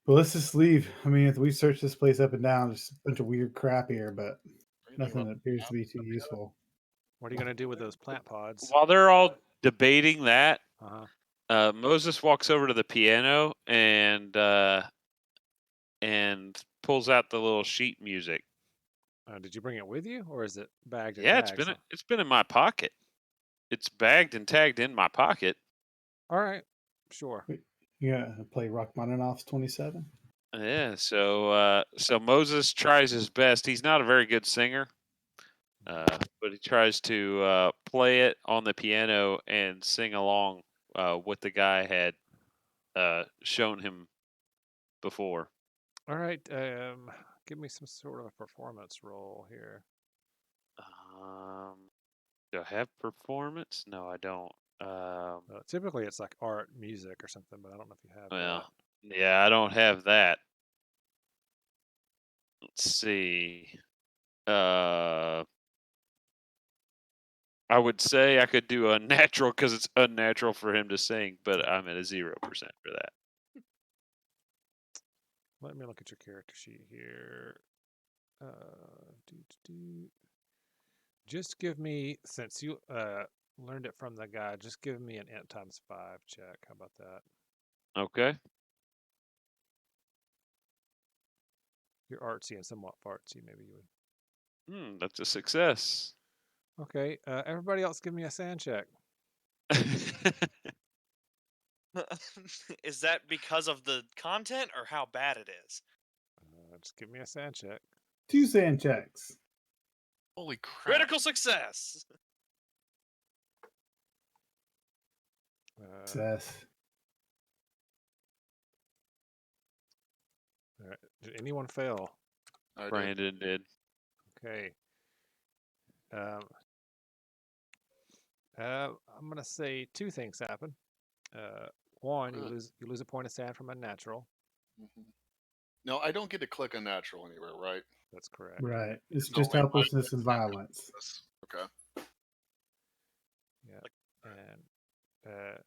But let's just leave. I mean, if we search this place up and down, there's a bunch of weird crap here, but nothing that appears to be too useful. What are you gonna do with those plant pods? While they're all debating that, Uh-huh. Moses walks over to the piano and pulls out the little sheet music. Did you bring it with you, or is it bagged? In Yeah, tags? it's been in my pocket. It's bagged and tagged in my pocket. All right, sure. You gonna play Rachmaninoff's 27? Yeah, so Moses tries his best. He's not a very good singer, but he tries to play it on the piano and sing along what the guy had shown him before. All right. Give me some sort of a performance roll here. Do I have performance? No, I don't. Typically, it's like art, music, or something, but I don't know if you have Well, yeah, I don't have that. Let's see. I would say I could do a natural because it's unnatural for him to sing, but I'm at a 0% for that. Let me look at your character sheet here. Just give me, since you learned it from the guy, just give me an int times 5 check. How about that? Okay. You're artsy and somewhat fartsy. Maybe you would. That's a success. Okay. Everybody else, give me a sand check. Is that because of the content or how bad it is? Just give me a sand check. 2 sand checks. Holy crap! Critical success. Success. All right. Did anyone fail? I did. Brandon did. Okay. I'm gonna say 2 things happen. One, you Good. lose a point of sand from unnatural. Mhm. No, I don't get to click unnatural anywhere, right? That's correct. Right. It's It's just only helplessness and violence. violence. Yes. Okay. Yeah. And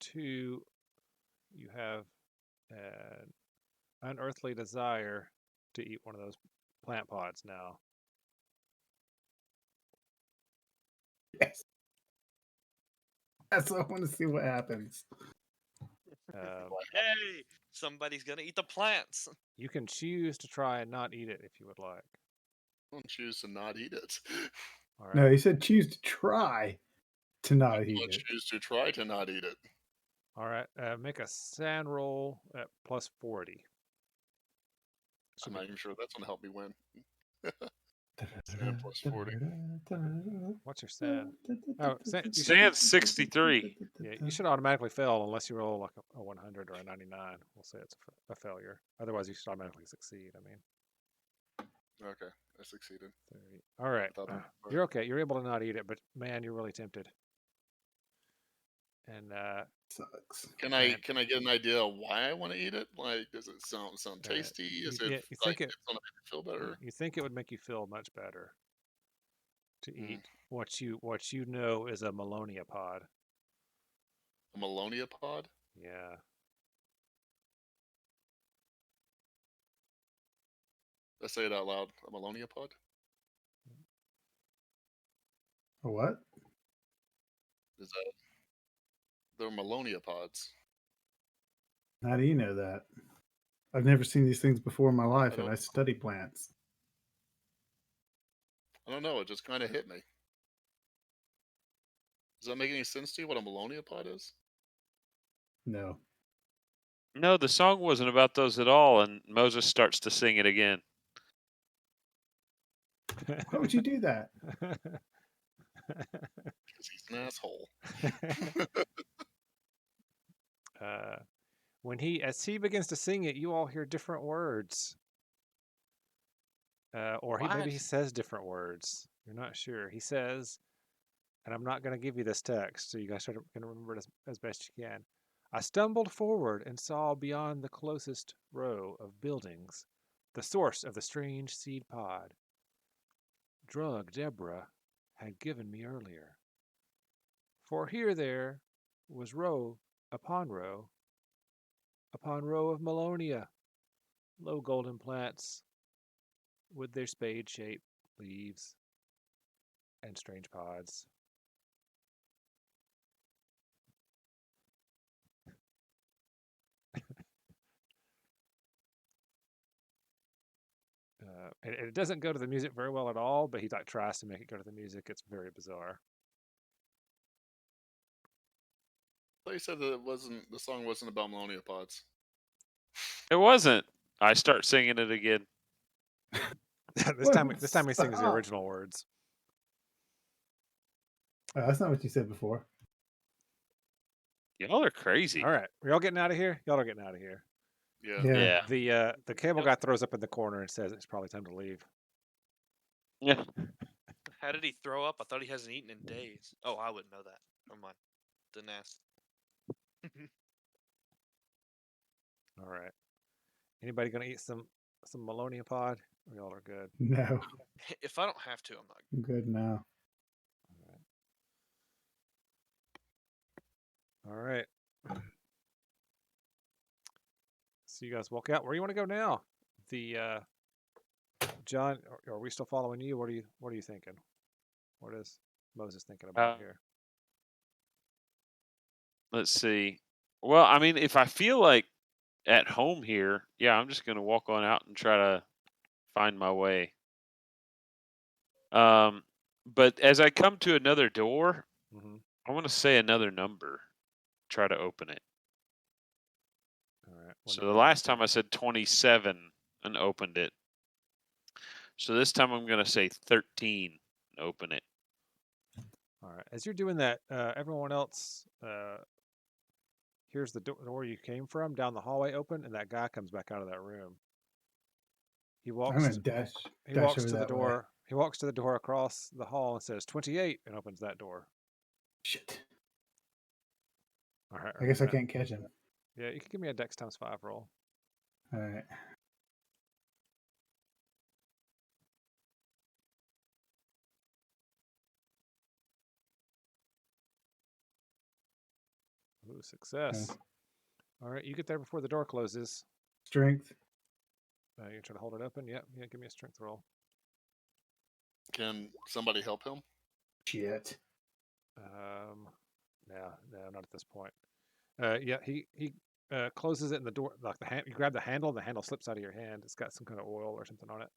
2, you have an unearthly desire to eat one of those plant pods now. Yes. That's what I want to see what happens. Hey, somebody's gonna eat the plants. You can choose to try and not eat it if you would like. Don't choose to not eat it. All right. No, he said choose to try to not I'll eat it. choose to try to not eat it. All right. Make a sand roll at plus 40. I'm not even sure that's gonna help me win. Sand plus 40. What's your sand? Oh, you should, Sand's 63. yeah, you should automatically fail unless you roll like a 100 or a 99. We'll say it's a failure. Otherwise, you should automatically succeed. I mean, Okay, I succeeded. 30. All right. thought that was- You're okay. You're able to not eat it, but man, you're really tempted. And Sucks. Can I And- get an idea of why I want to eat it? Like, does it sound tasty? Is you it think like it's gonna make me feel better? you think it would make you feel much better to Mm. eat what you know is a Melonia pod. A Melonia pod? Yeah. Let's say it out loud. A Melonia pod? A what? Is that they're Melonia pods? How do you know that? I've never seen these things before in my life, and don't- I study plants. I don't know. It just kind of hit me. Does that make any sense to you? What a Melonia pod is? No. No, the song wasn't about those at all, and Moses starts to sing it again. Why would you do that? Because he's an asshole. As he begins to sing it, you all hear different words. Or maybe he What? says different words. You're not sure. He says, and I'm not going to give you this text, so you guys are going to remember it as best you can. I stumbled forward and saw beyond the closest row of buildings the source of the strange seed pod. Drug Deborah had given me earlier. For here there was row upon row of Melonia, low golden plants with their spade-shaped leaves and strange pods. And it doesn't go to the music very well at all, but he tries to make it go to the music. It's very bizarre. I thought you said that the song wasn't about Melonia pods. It wasn't. I start singing it again. this time he sings the Stop. original words. That's not what you said before. Y'all are crazy. All right, are y'all getting out of here? Y'all are getting out of here. Yeah. Yeah. The cable guy throws up in the corner and says it's probably time to leave. Yeah. How did he throw up? I thought he hasn't eaten in days. Oh, I wouldn't know that. Never mind. Didn't ask. All right. Anybody gonna eat some Melonia pod? Or y'all are good. No, If I don't have to, I'm not. I'm good now. All right. So you guys walk out. Where do you want to go now? The John, are we still following you? What are you thinking? What is Moses thinking about here? Let's see. Well, I mean, if I feel like at home here, yeah, I'm just gonna walk on out and try to find my way. But as I come to another door, Mm-hmm. I want to say another number. Try to open it. All right. What So the number? last time I said 27 and opened it. So this time I'm gonna say 13 and open it. All right. As you're doing that, everyone else here's the door you came from down the hallway open, and that guy comes back out of that room. He I'm walks. gonna dash. He dash walks over to the that way. door. He walks to the door across the hall and says 28 and opens that door. Shit. All right. I guess I can't catch him. Yeah, you can give me a Dex times 5 roll. All right. Ooh, success. All right, you get there before the door closes. Strength. You try to hold it open. Yep. Yeah, give me a strength roll. Can somebody help him? Shit. No, not at this point. Yeah, he closes it in the door. Like you grab the handle, and the handle slips out of your hand. It's got some kind of oil or something on it.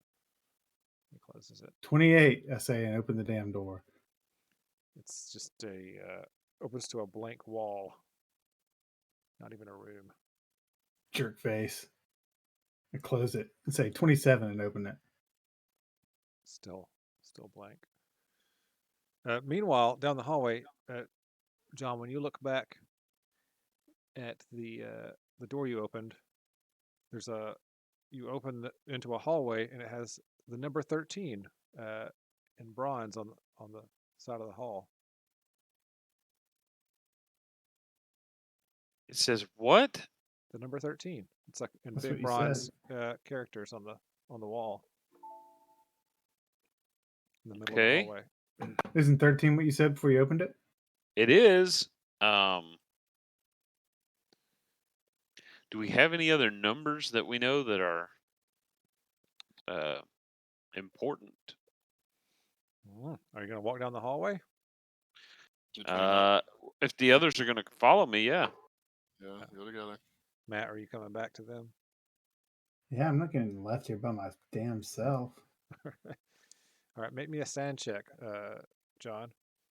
He closes it. 28. I say, and open the damn door. It's just opens to a blank wall. Not even a room. Jerk face. I close it and say 27 and open it. Still blank. Meanwhile, down the hallway, John, when you look back at the door you opened, you open into a hallway, and it has the number 13 in bronze on the side of the hall. It says what? The number 13. It's like in That's big what you bronze characters on the wall. In the middle of the Okay. hallway. Isn't 13 what you said before you opened it? It is. Do we have any other numbers that we know that are important? Are you going to walk down the hallway? Between us. If the others are going to follow me, yeah. Yeah, go together. Matt, are you coming back to them? Yeah, I'm not getting left here by my damn self. All right, make me a sand check, John,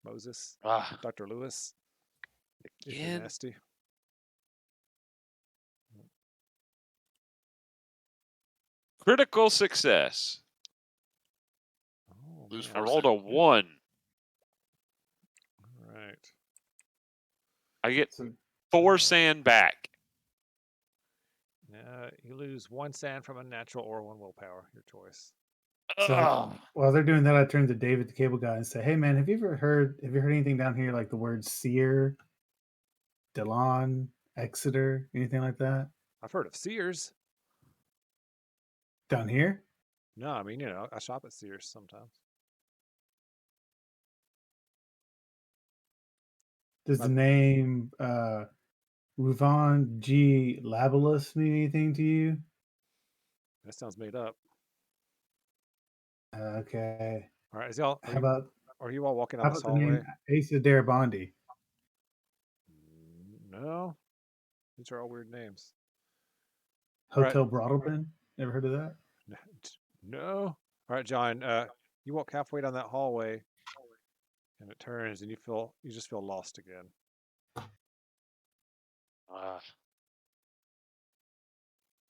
Moses, Ah, Dr. Lewis. If you're again. nasty. Critical success. Oh, Lose man. I Four rolled a sand. 1. All right. I get So 4 sand back. You lose 1 sand from a natural or 1 willpower, your choice. So while they're doing that, I turn to David, the cable guy, and say, "Hey, man, have you heard anything down here like the word Seer, Delon, Exeter, anything like that I've heard of Sears. down here?" No, I mean, I shop at Sears sometimes. Does the name Ruvan G. Labilus mean anything to you? That sounds made up. Okay. All right, is y'all? Are you all walking How down this about the hallway? name Asa Darabandi? No, these are all weird names. Hotel Broadalbin? Never heard of that? No. All right, John. You walk halfway down that hallway, and it turns, and you just feel lost again. Well,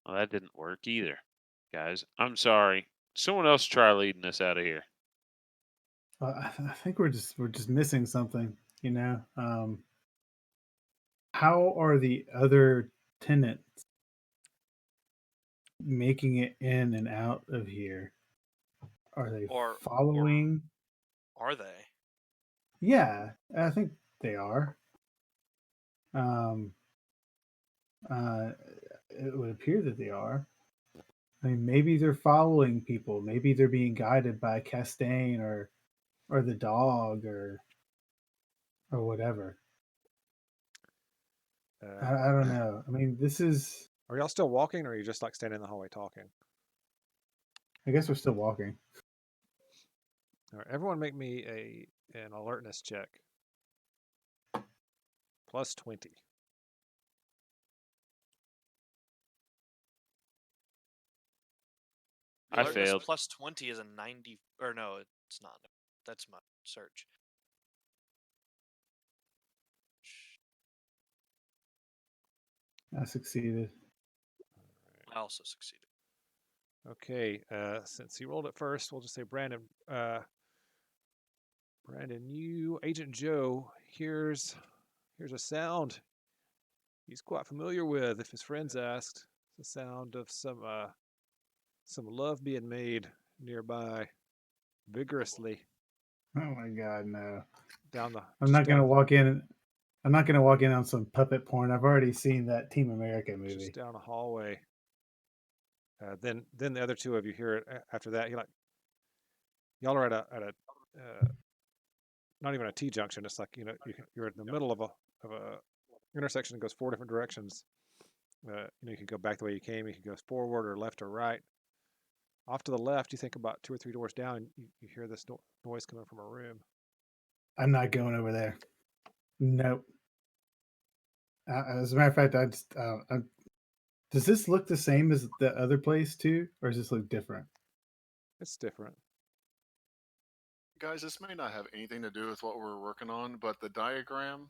that didn't work either, guys. I'm sorry. Someone else try leading us out of here. I think we're just missing something. How are the other tenants making it in and out of here? Are they Or following? are they? Yeah, I think they are. It would appear that they are. I mean, maybe they're following people. Maybe they're being guided by Castaigne or the dog or whatever. I don't know. I mean, this is. Are y'all still walking, or are you just like standing in the hallway talking? I guess we're still walking. All right, everyone, make me an alertness check. Plus 20. I Alertness failed. plus 20 is a 90. Or no, it's not. That's my search. I succeeded. I also succeeded. Okay, since he rolled it first, we'll just say Brandon. Brandon, Agent Joe, hears a sound he's quite familiar with. If his friends asked, it's the sound of some love being made nearby, vigorously. Oh my God, no! I'm not gonna walk in. I'm not gonna walk in on some puppet porn. I've already seen that Team America movie. Just down a hallway. Then the other two of you hear it after that. Y'all are at a not even a T junction. It's like you're in the middle of a intersection that goes 4 different directions. You can go back the way you came. You can go forward or left or right. Off to the left, you think about 2 or 3 doors down, you hear this noise coming from a room. I'm not going over there. Nope. As a matter of fact, does this look the same as the other place too, or does this look different? It's different. Guys, this may not have anything to do with what we're working on, but the diagram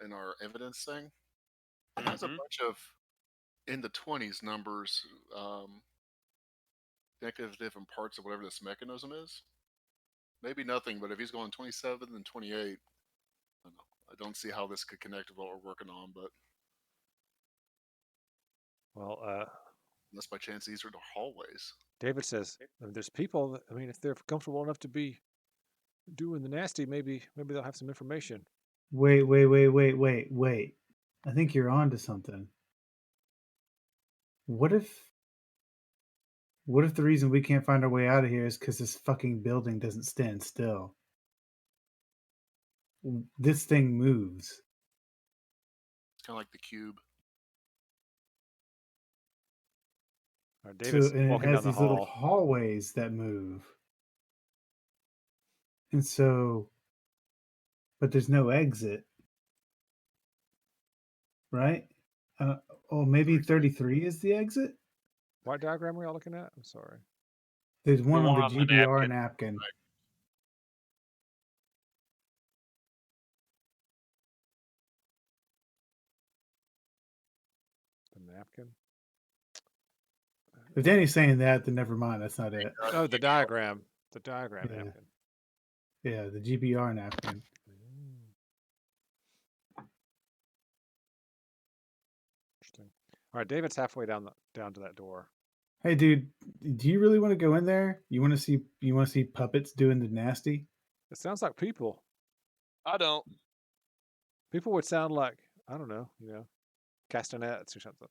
in our evidence thing has a bunch of in the 20s numbers think of different parts of whatever this mechanism is. Maybe nothing, but if he's going 27 and 28, I don't know. I don't see how this could connect with what we're working on, but Well, unless by chance these are the hallways. David says there's people. I mean, if they're comfortable enough to be doing the nasty, maybe they'll have some information. Wait. I think you're on to something. What if the reason we can't find our way out of here is because this fucking building doesn't stand still? This thing moves. It's kind of like the cube. David's And it walking has down the these little hall. hallways that move. And so, but there's no exit, right? Maybe 33 is the exit? What diagram were y'all looking at? I'm sorry. There's one one on the on the GBR napkin. napkin. The napkin. If Danny's saying that, then never mind. That's not it. Oh, the diagram. The diagram Yeah. napkin. Yeah, the GBR napkin. Interesting. All right, David's halfway down to that door. Hey, dude, do you really want to go in there? You want to see puppets doing the nasty? It sounds like people. I don't. People would sound like, I don't know, castanets or something.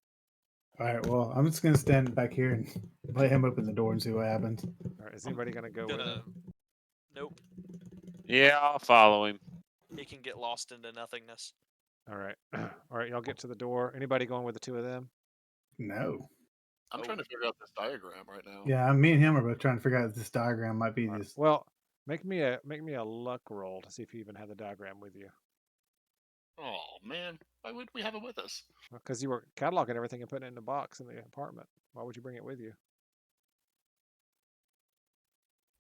All right, well, I'm just gonna stand back here and let him open the door and see what happens. All right, is anybody gonna go with Gonna. him? Nope. Yeah, I'll follow him. He can get lost into nothingness. All right. All right, y'all get to the door. Anybody going with the two of them? No. I'm Oh. trying to figure out this diagram right now. Yeah, me and him are both trying to figure out if this diagram might be All right, this. well, make me a luck roll to see if you even have the diagram with you. Oh man, why would we have it with us? Because you were cataloging everything and putting it in a box in the apartment. Why would you bring it with you?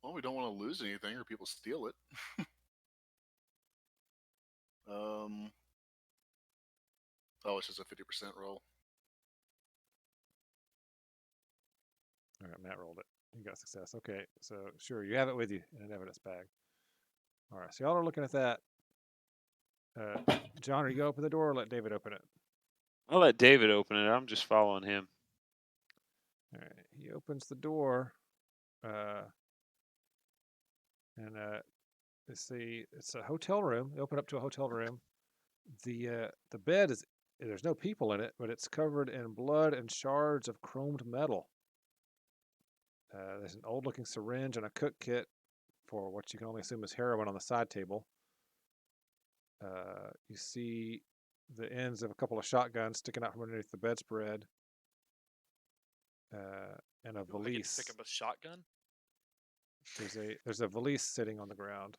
Well, we don't want to lose anything or people steal it. Oh, it's just a 50% roll. All right, Matt rolled it. You got success. Okay, so sure, you have it with you in an evidence bag. All right, so y'all are looking at that. John, are you gonna open the door or let David open it? I'll let David open it. I'm just following him. All right, he opens the door, let's see, it's a hotel room. They open up to a hotel room. The bed is, there's no people in it, but it's covered in blood and shards of chromed metal. There's an old-looking syringe and a cook kit for what you can only assume is heroin on the side table. You see the ends of a couple of shotguns sticking out from underneath the bedspread, and a You want me to valise. pick up a shotgun? There's a valise sitting on the ground.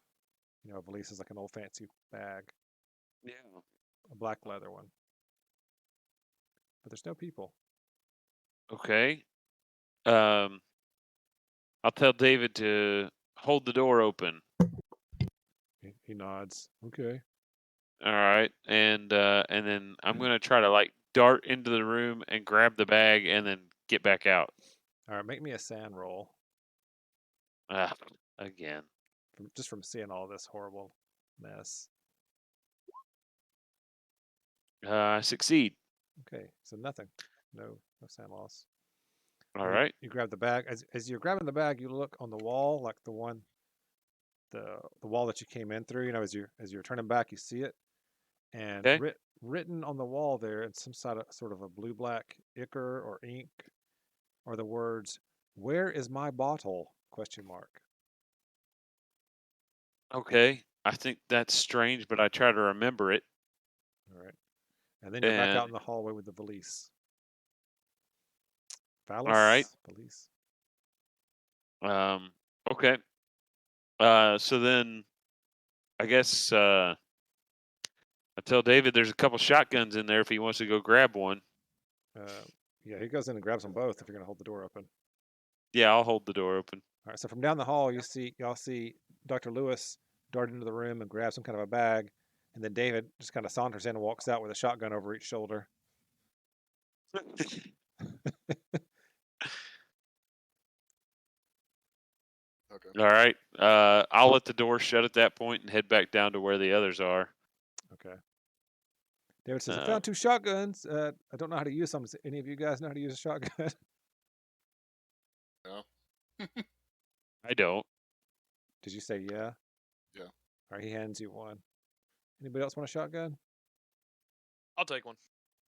You know, a valise is like an old fancy bag, Yeah. a black leather one. But there's no people. Okay. I'll tell David to hold the door open. He nods. Okay. All right, and then I'm gonna try to like dart into the room and grab the bag and then get back out. All right, make me a sand roll. Again. Just from seeing all this horrible mess. I succeed. Okay, so nothing. No sand loss. All right. You grab the bag. As you're grabbing the bag, you look on the wall, like the wall that you came in through. You know, as you're turning back, you see it, and Okay. written on the wall there in some sort of a blue-black ichor or ink, are the words, "Where is my bottle?" ? Okay. I think that's strange, but I try to remember it. All right, and then you're back out And in the hallway with the valise. all right. Valise. Okay. So then I guess I tell David there's a couple shotguns in there if he wants to go grab one. Yeah, he goes in and grabs them both if you're gonna hold the door open. Yeah, I'll hold the door open. All right, so from down the hall, y'all see Dr. Lewis dart into the room and grab some kind of a bag, and then David just kind of saunters in and walks out with a shotgun over each shoulder. Okay. All right. I'll let the door shut at that point and head back down to where the others are. Okay. David says, I Uh, found 2 shotguns. I don't know how to use them. Does any of you guys know how to use a shotgun? No. I don't. Did you say yeah? Yeah. All right, he hands you one. Anybody else want a shotgun? I'll take one.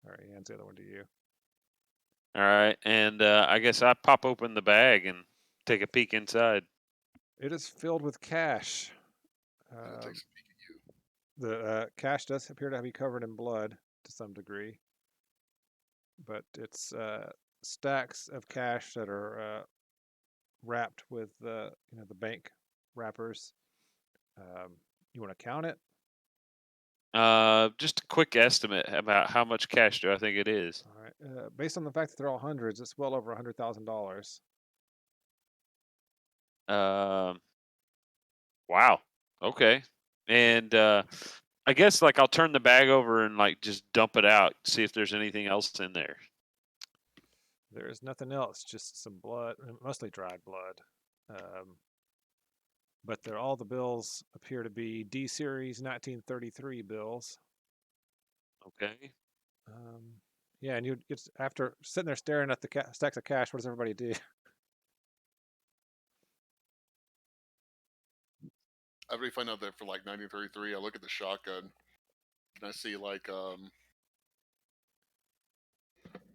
All right, he hands the other one to you. All right. And I guess I pop open the bag and take a peek inside. It is filled with cash. And it takes a peek at you. The cash does appear to be covered in blood to some degree, but it's stacks of cash that are wrapped with the bank wrappers. You want to count it? Just a quick estimate about how much cash do I think it is. All right. Based on the fact that they're all hundreds, it's well over $100,000. Wow. Okay. And I guess like I'll turn the bag over and like just dump it out, see if there's anything else in there. There is nothing else, just some blood, mostly dried blood. But all the bills appear to be D Series 1933 bills. Okay. Yeah, and it's after sitting there staring at the stacks of cash. What does everybody do? After we find out that for like 1933, I look at the shotgun. Can I see like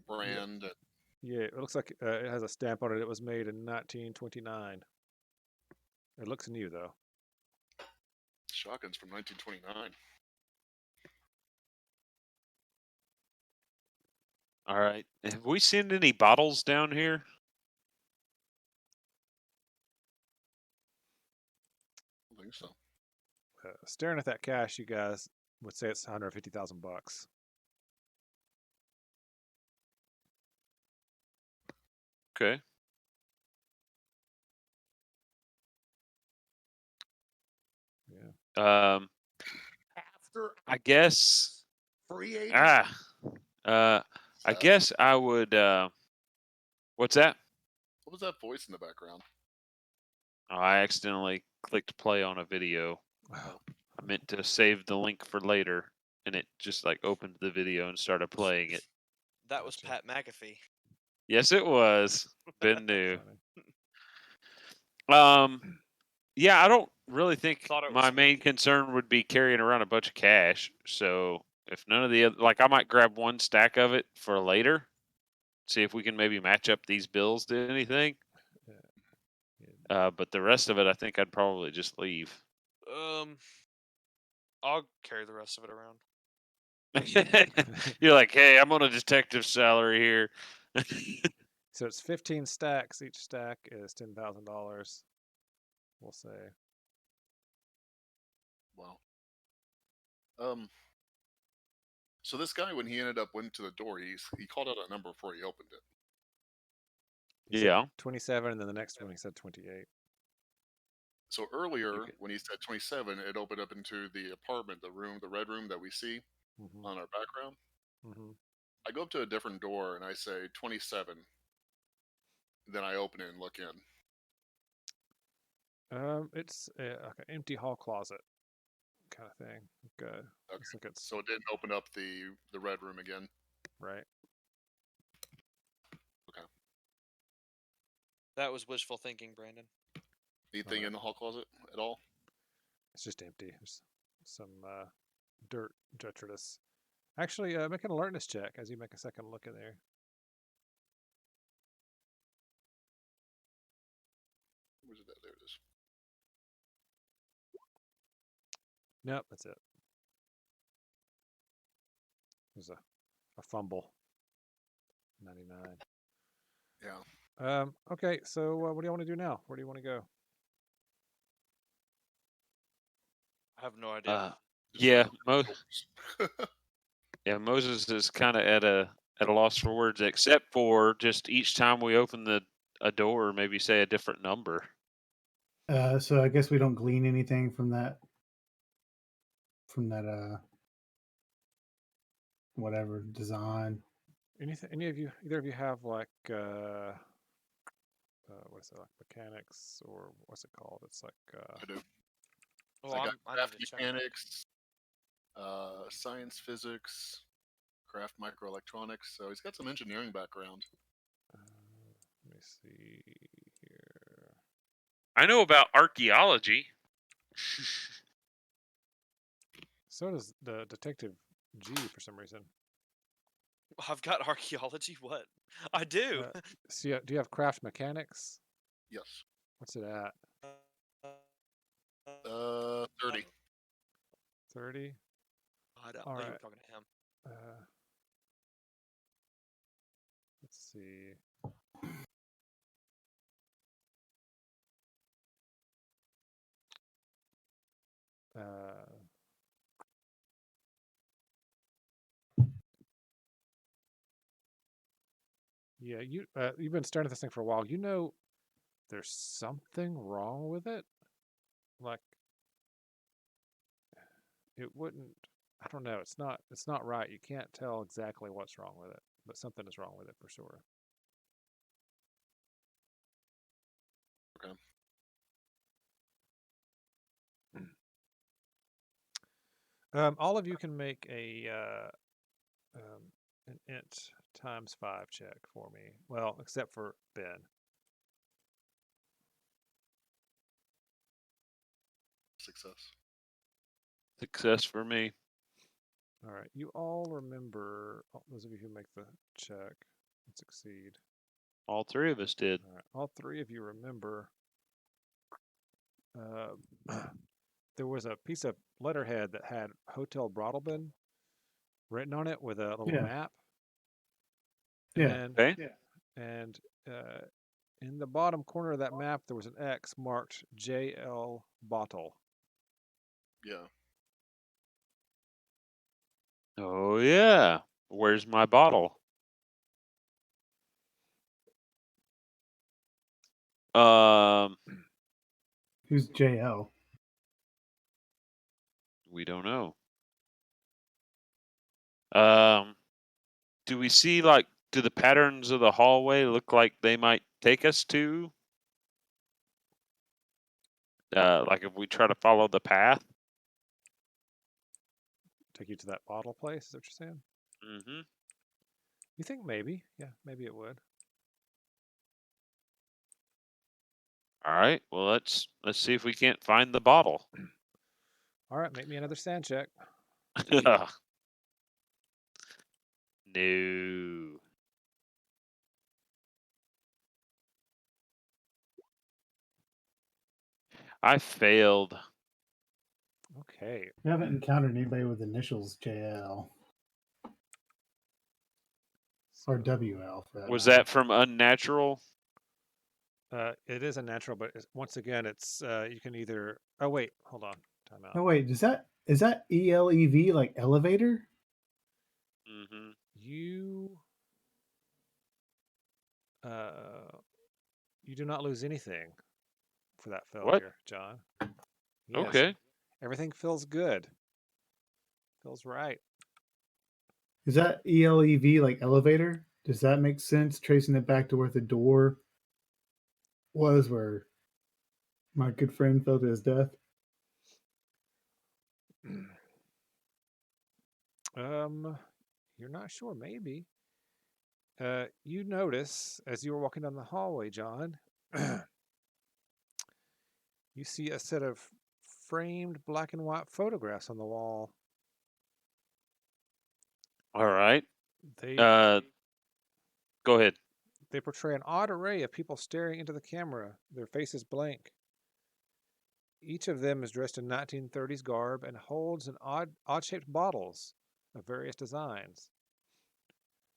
brand? and- Yeah, it looks like it has a stamp on it. It was made in 1929. It looks new though. Shotguns from 1929. All right. Have we seen any bottles down here? I don't think so. Staring at that cash, you guys would say it's $150,000. Okay. Yeah. I guess Free agent. I guess I would what's that? What was that voice in the background? Oh, I accidentally clicked play on a video. Wow. I meant to save the link for later, and it just like opened the video and started playing it. That was Gotcha. Pat McAfee. Yes, it was. Ben knew. Funny. Yeah, I don't really think Thought it my was main me. concern would be carrying around a bunch of cash. So if none of the other, like, I might grab one stack of it for later. See if we can maybe match up these bills to anything. But the rest of it, I think I'd probably just leave. I'll carry the rest of it around. You're like, hey, I'm on a detective salary here. So it's 15 stacks. Each stack is $10,000. We'll say. Wow. So this guy, when he went to the door, he called out a number before he opened it. He said Yeah. 27, and then the next one he said 28. So earlier, Okay. when he said 27, it opened up into the apartment, the room, the red room that we see Mm-hmm. on our background. Mm-hmm. I go up to a different door and I say 27. Then I open it and look in. It's like an empty hall closet kind of thing. Okay. Okay. Looks like it's So it didn't open up the red room again. right. That was wishful thinking, Brandon. Anything Alright. in the hall closet at all? It's just empty. There's some dirt, detritus. Actually, make an alertness check as you make a second look in there. Where's it at? There it is. Nope, that's it. There's a fumble. 99. Yeah. Okay, so what do you want to do now? Where do you want to go? I have no idea. Just Yeah, look at the doors. yeah. Moses is kind of at a loss for words, except for just each time we open a door, maybe say a different number. So I guess we don't glean anything from that whatever design. Anything? Either of you have like what is it, like mechanics, or what's it called? It's like I do. Well, I got I need craft to check. mechanics, science, physics, craft microelectronics. So he's got some engineering background. let me see here. I know about archaeology. So does the detective G for some reason. I've got archaeology. What? I do. So do you have craft mechanics? Yes. What's it at? 30. 30? I don't All know you were right. talking to him. Let's see. Yeah, you've been staring at this thing for a while. You know, there's something wrong with it. Like, it wouldn't. I don't know. It's not right. You can't tell exactly what's wrong with it, but something is wrong with it for sure. Okay. All of you can make an int ×5 check for me. Well, except for Ben. Success. Success for me. All right. You all remember, those of you who make the check and succeed. All three of us did. All right. All three of you remember there was a piece of letterhead that had Hotel Broadalbin written on it with a little Yeah. map. Yeah. And, Okay. and in the bottom corner of that map, there was an X marked JL Bottle. Yeah. Oh yeah. Where's my bottle? Who's JL? We don't know. Do we see do the patterns of the hallway look like they might take us to? Like if we try to follow the path? Take you to that bottle place, is that what you're saying? Mm-hmm. You think maybe? Yeah, maybe it would. All right. Well, let's see if we can't find the bottle. All right, make me another sand check. No. I failed. Okay. We haven't encountered anybody with initials JL or So, WL for that Was matter. that from Unnatural? it is a natural, but once again, it's you can either. Oh wait, hold on. Time out. Oh wait, is that ELEV like elevator? Mm-hmm. You you do not lose anything for that What? failure, John. Yes, Okay. everything feels good. Feels right. Is that ELEV like elevator? Does that make sense? Tracing it back to where the door was, where my good friend fell to his death. You're not sure. Maybe. You notice as you were walking down the hallway, John. You see a set of framed black and white photographs on the wall. All right. They Go ahead. they portray an odd array of people staring into the camera, their faces blank. Each of them is dressed in 1930s garb and holds an odd-shaped bottles of various designs.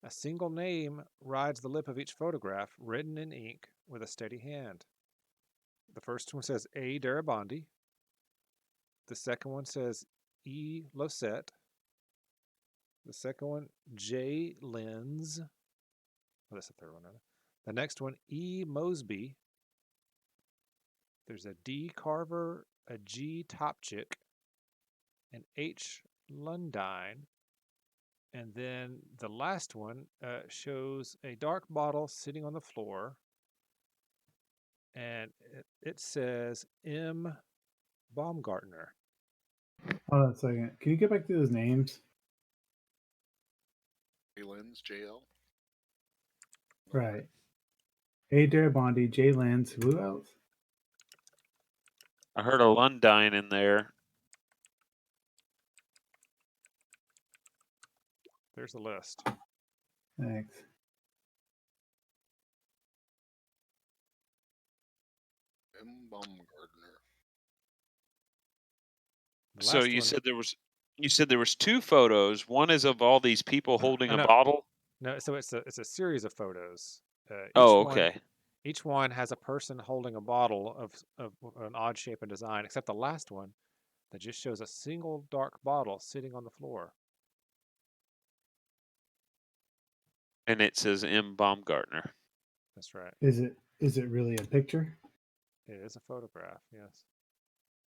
A single name rides the lip of each photograph, written in ink with a steady hand. The first one says A. Darabandi. The second one says E. Losette. The second one, J. Lenz. Oh, that's the third one. Rather. The next one, E. Mosby. There's a D. Carver, a G. Topchick, an H. Lundine. And then the last one shows a dark bottle sitting on the floor and it says M. Baumgartner. Hold on a second. Can you get back to those names? J Lens, JL. Right. A. Darabondi, J. Lenz. Who else? I heard a Lundine in there. There's the list. Thanks. M. Baumgartner. The So last you one- said there was two photos. One is of all these people holding Oh, a no. bottle. No, so it's a series of photos. Oh, one- okay. Each one has a person holding a bottle of an odd shape and design, except the last one that just shows a single dark bottle sitting on the floor. And it says M. Baumgartner. That's right. Is it really a picture? It is a photograph. Yes.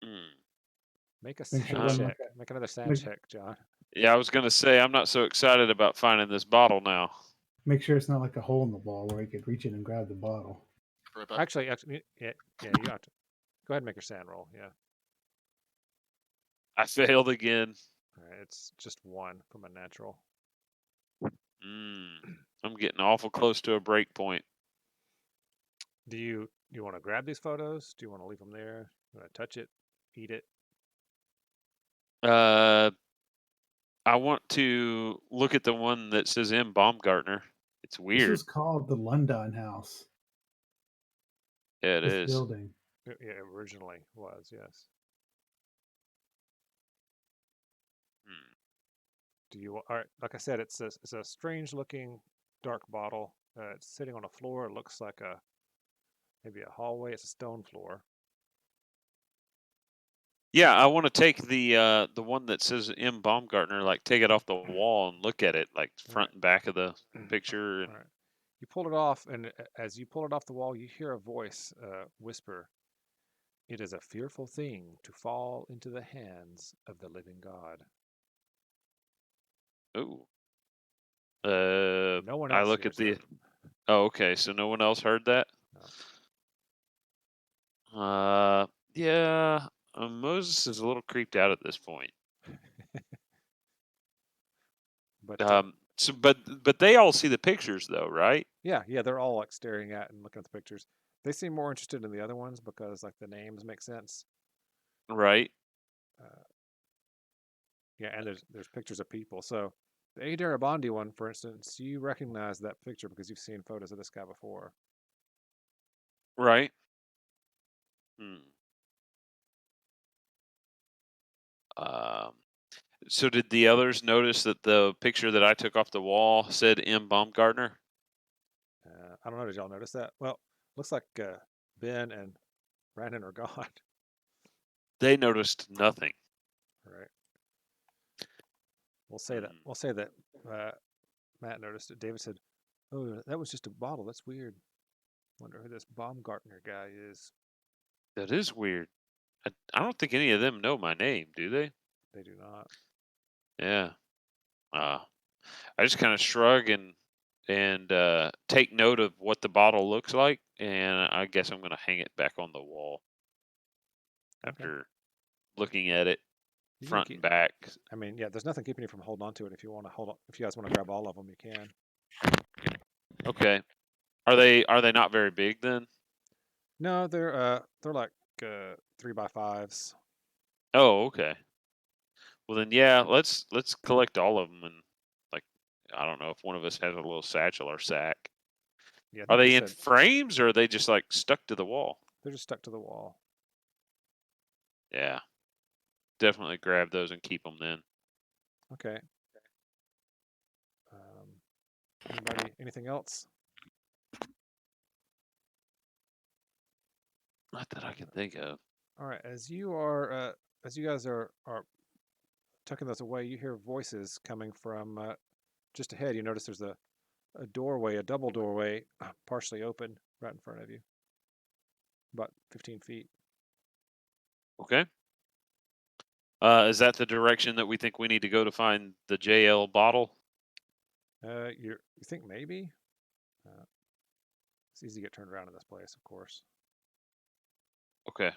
Hmm. Make a Make sure sand it doesn't check. look like- Make another sand make- check, John. Yeah, I was gonna say I'm not so excited about finding this bottle now. Make sure it's not like a hole in the wall where you could reach in and grab the bottle. Right back. Actually, yeah, you have to go ahead and make your sand roll. Yeah. I failed again. All right, it's just one from a natural. I'm getting awful close to a break point. Do you want to grab these photos? Do you want to leave them there? You want to touch it, eat it? I want to look at the one that says M. Baumgartner. It's This weird. is called the Lundine House. Yeah, it This is. building. Yeah, it originally was, yes. Hmm. Do you? All right, like I said, it's a strange looking dark bottle. It's sitting on a floor. It looks like maybe a hallway. It's a stone floor. Yeah, I want to take the one that says M. Baumgartner, like take it off the wall and look at it, like front and back of the picture. And All right. You pull it off, and as you pull it off the wall, you hear a voice whisper, "It is a fearful thing to fall into the hands of the living God." ooh, No one I else look hears at the. that. Oh, okay. So no one else heard that. Yeah. Moses is a little creeped out at this point. But But they all see the pictures though, right? yeah, they're all like staring at and looking at the pictures. They seem more interested in the other ones because like the names make sense. Right. Yeah, and there's pictures of people. So the A. Darabondi one, for instance, you recognize that picture because you've seen photos of this guy before. Right. Hmm. Um. So did the others notice that the picture that I took off the wall said M. Baumgartner? I don't know. Did y'all notice that? Well, looks like Ben and Brandon are gone. They noticed nothing. Right. We'll say that. Hmm. We'll say that Matt noticed it. David said, "Oh, that was just a bottle. That's weird. Wonder who this Baumgartner guy is." That is weird. I don't think any of them know my name, do they? They do not. Yeah. I just kind of shrug and take note of what the bottle looks like, and I guess I'm going to hang it back on the wall Okay. after looking at it You can front keep- and back. I mean, yeah, there's nothing keeping you from holding on to it. If you want to hold on, if you guys want to grab all of them, you can. Okay. Are they not very big then? No, they're like 3x5s. Oh, okay. Well then, yeah, let's collect all of them, and like I don't know if one of us has a little satchel or sack. Yeah, I Are think they you in said frames or are they just like stuck to the wall? they're just stuck to the wall. Yeah. Definitely grab those and keep them then. Okay. Anybody? Anything else? Not that I can think of. All right. As you guys are tucking those away, you hear voices coming from just ahead. You notice there's a doorway, a double doorway, partially open right in front of you, about 15 feet. Okay. Is that the direction that we think we need to go to find the JL bottle? You think maybe? It's easy to get turned around in this place, of course. Okay.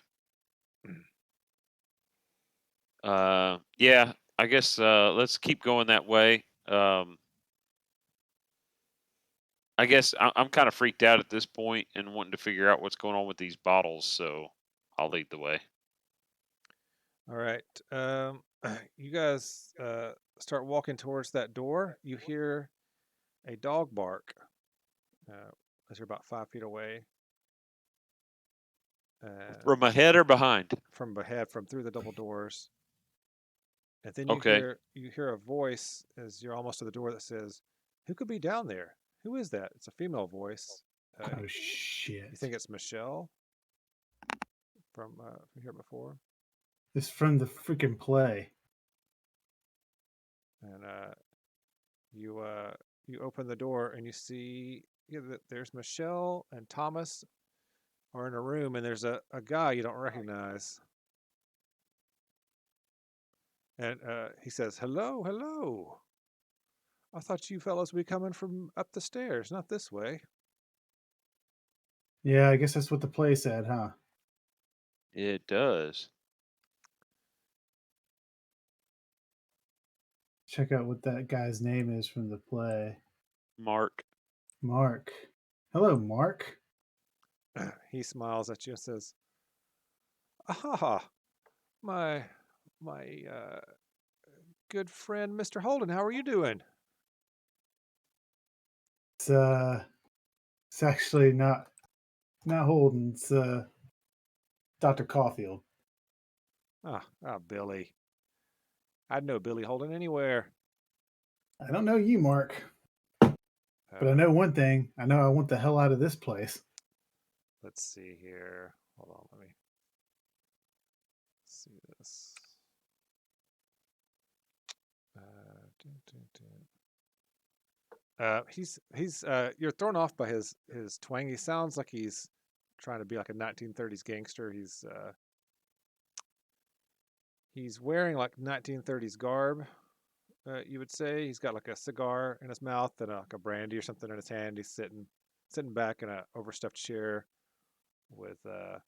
Yeah, I guess let's keep going that way. I guess I'm kind of freaked out at this point and wanting to figure out what's going on with these bottles, so I'll lead the way. All right. You guys start walking towards that door. You hear a dog bark as you're about 5 feet away. From ahead or behind? From ahead, from through the double doors. And then you Okay. hear a voice as you're almost to the door that says, "Who could be down there? Who is that?" It's a female voice. Oh You shit! think it's Michelle from here before? It's from the freaking play. And you open the door and you see that there's Michelle and Thomas are in a room, and there's a guy you don't recognize. And he says, "Hello, hello. I thought you fellows would be coming from up the stairs, not this way." Yeah, I guess that's what the play said, huh? It does. Check out what that guy's name is from the play. Mark. Mark. Hello, Mark. He smiles at you and says, "Ah, my good friend, Mr. Holden. How are you doing?" It's actually not Holden. It's Dr. Caulfield. Billy. I'd know Billy Holden anywhere. I don't know you, Mark, but I know one thing. I know I want the hell out of this place. Let's see here. Hold on, let me see this. He's you're thrown off by his twang. He sounds like he's trying to be like a 1930s gangster. He's wearing like 1930s garb. You would say he's got like a cigar in his mouth and like a brandy or something in his hand. He's sitting back in a overstuffed chair with a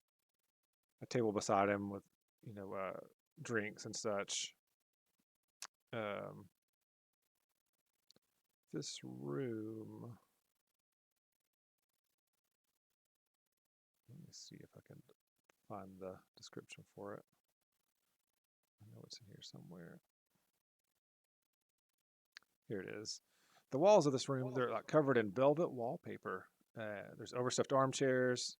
table beside him with drinks and such. This room. Let me see if I can find the description for it. I know it's in here somewhere. Here it is. The walls of this room, they're like covered in velvet wallpaper. There's overstuffed armchairs,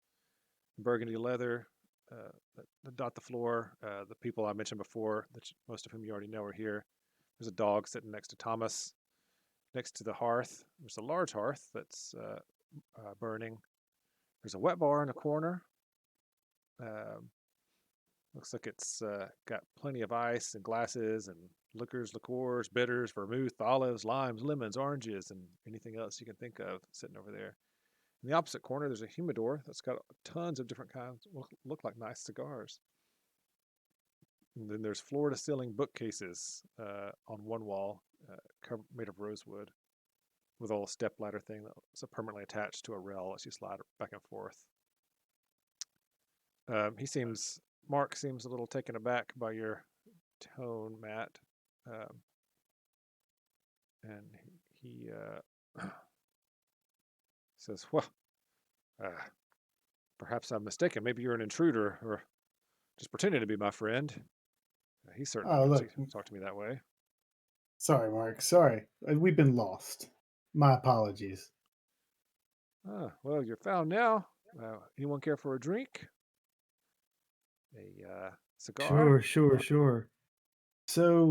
burgundy leather that dot the floor. The people I mentioned before, most of whom you already know, are here. There's a dog sitting next to Thomas. Next to the hearth, there's a large hearth that's burning. There's a wet bar in a corner. Looks like it's got plenty of ice and glasses and liqueurs, bitters, vermouth, olives, limes, lemons, oranges, and anything else you can think of sitting over there. In the opposite corner, there's a humidor that's got tons of different kinds, look like nice cigars. And then there's floor-to-ceiling bookcases on one wall, made of rosewood, with a little step ladder thing that's permanently attached to a rail as you slide back and forth. Mark seems a little taken aback by your tone, Matt, and he says, "Well, perhaps I'm mistaken. Maybe you're an intruder, or just pretending to be my friend." He certainly talked to me that way. Sorry, Mark. Sorry. We've been lost. My apologies. Well, you're found now. Anyone care for a drink? A cigar? Sure. So,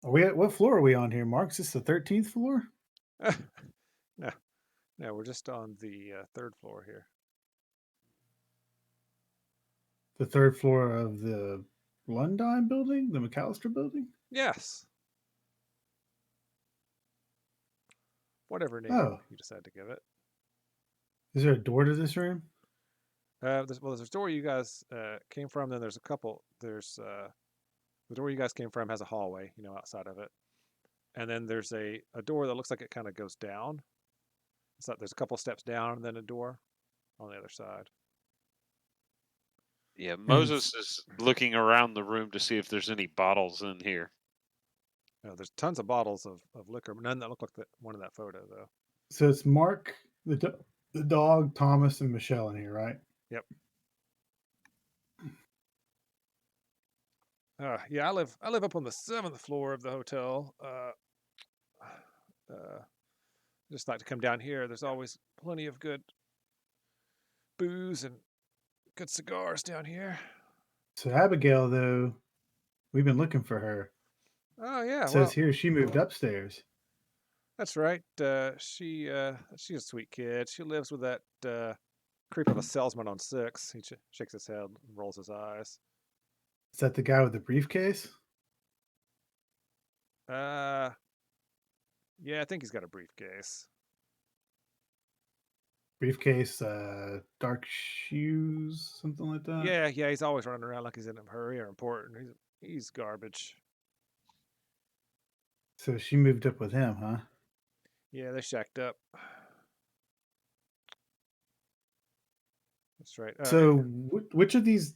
what floor are we on here, Mark? Is this the 13th floor? No, we're just on the third floor here. The third floor of the Lundine building? The McAllister building? Yes. Whatever name you decide to give it. Is there a door to this room? There's a door you guys came from. Then there's a couple. There's the door you guys came from has a hallway, outside of it, and then there's a door that looks like it kind of goes down. It's like there's a couple steps down and then a door. on the other side. Yeah, it's- Moses is looking around the room to see if there's any bottles in here. There's tons of bottles of liquor, but none that look like the one in that photo, though. So it's Mark, the dog, Thomas, and Michelle in here, right? Yep. Yeah, I live up on the 7th floor of the hotel. Just like to come down here. There's always plenty of good booze and good cigars down here. So Abigail, though, we've been looking for her. Oh yeah, It well, says here she moved upstairs. that's right. She's a sweet kid. She lives with that creep of a salesman on 6. He shakes his head and rolls his eyes. Is that the guy with the briefcase? Yeah, I think he's got a briefcase. Briefcase, dark shoes, something like that. Yeah, he's always running around like he's in a hurry or important. He's garbage. So she moved up with him, huh? Yeah, they shacked up. That's right. So which of these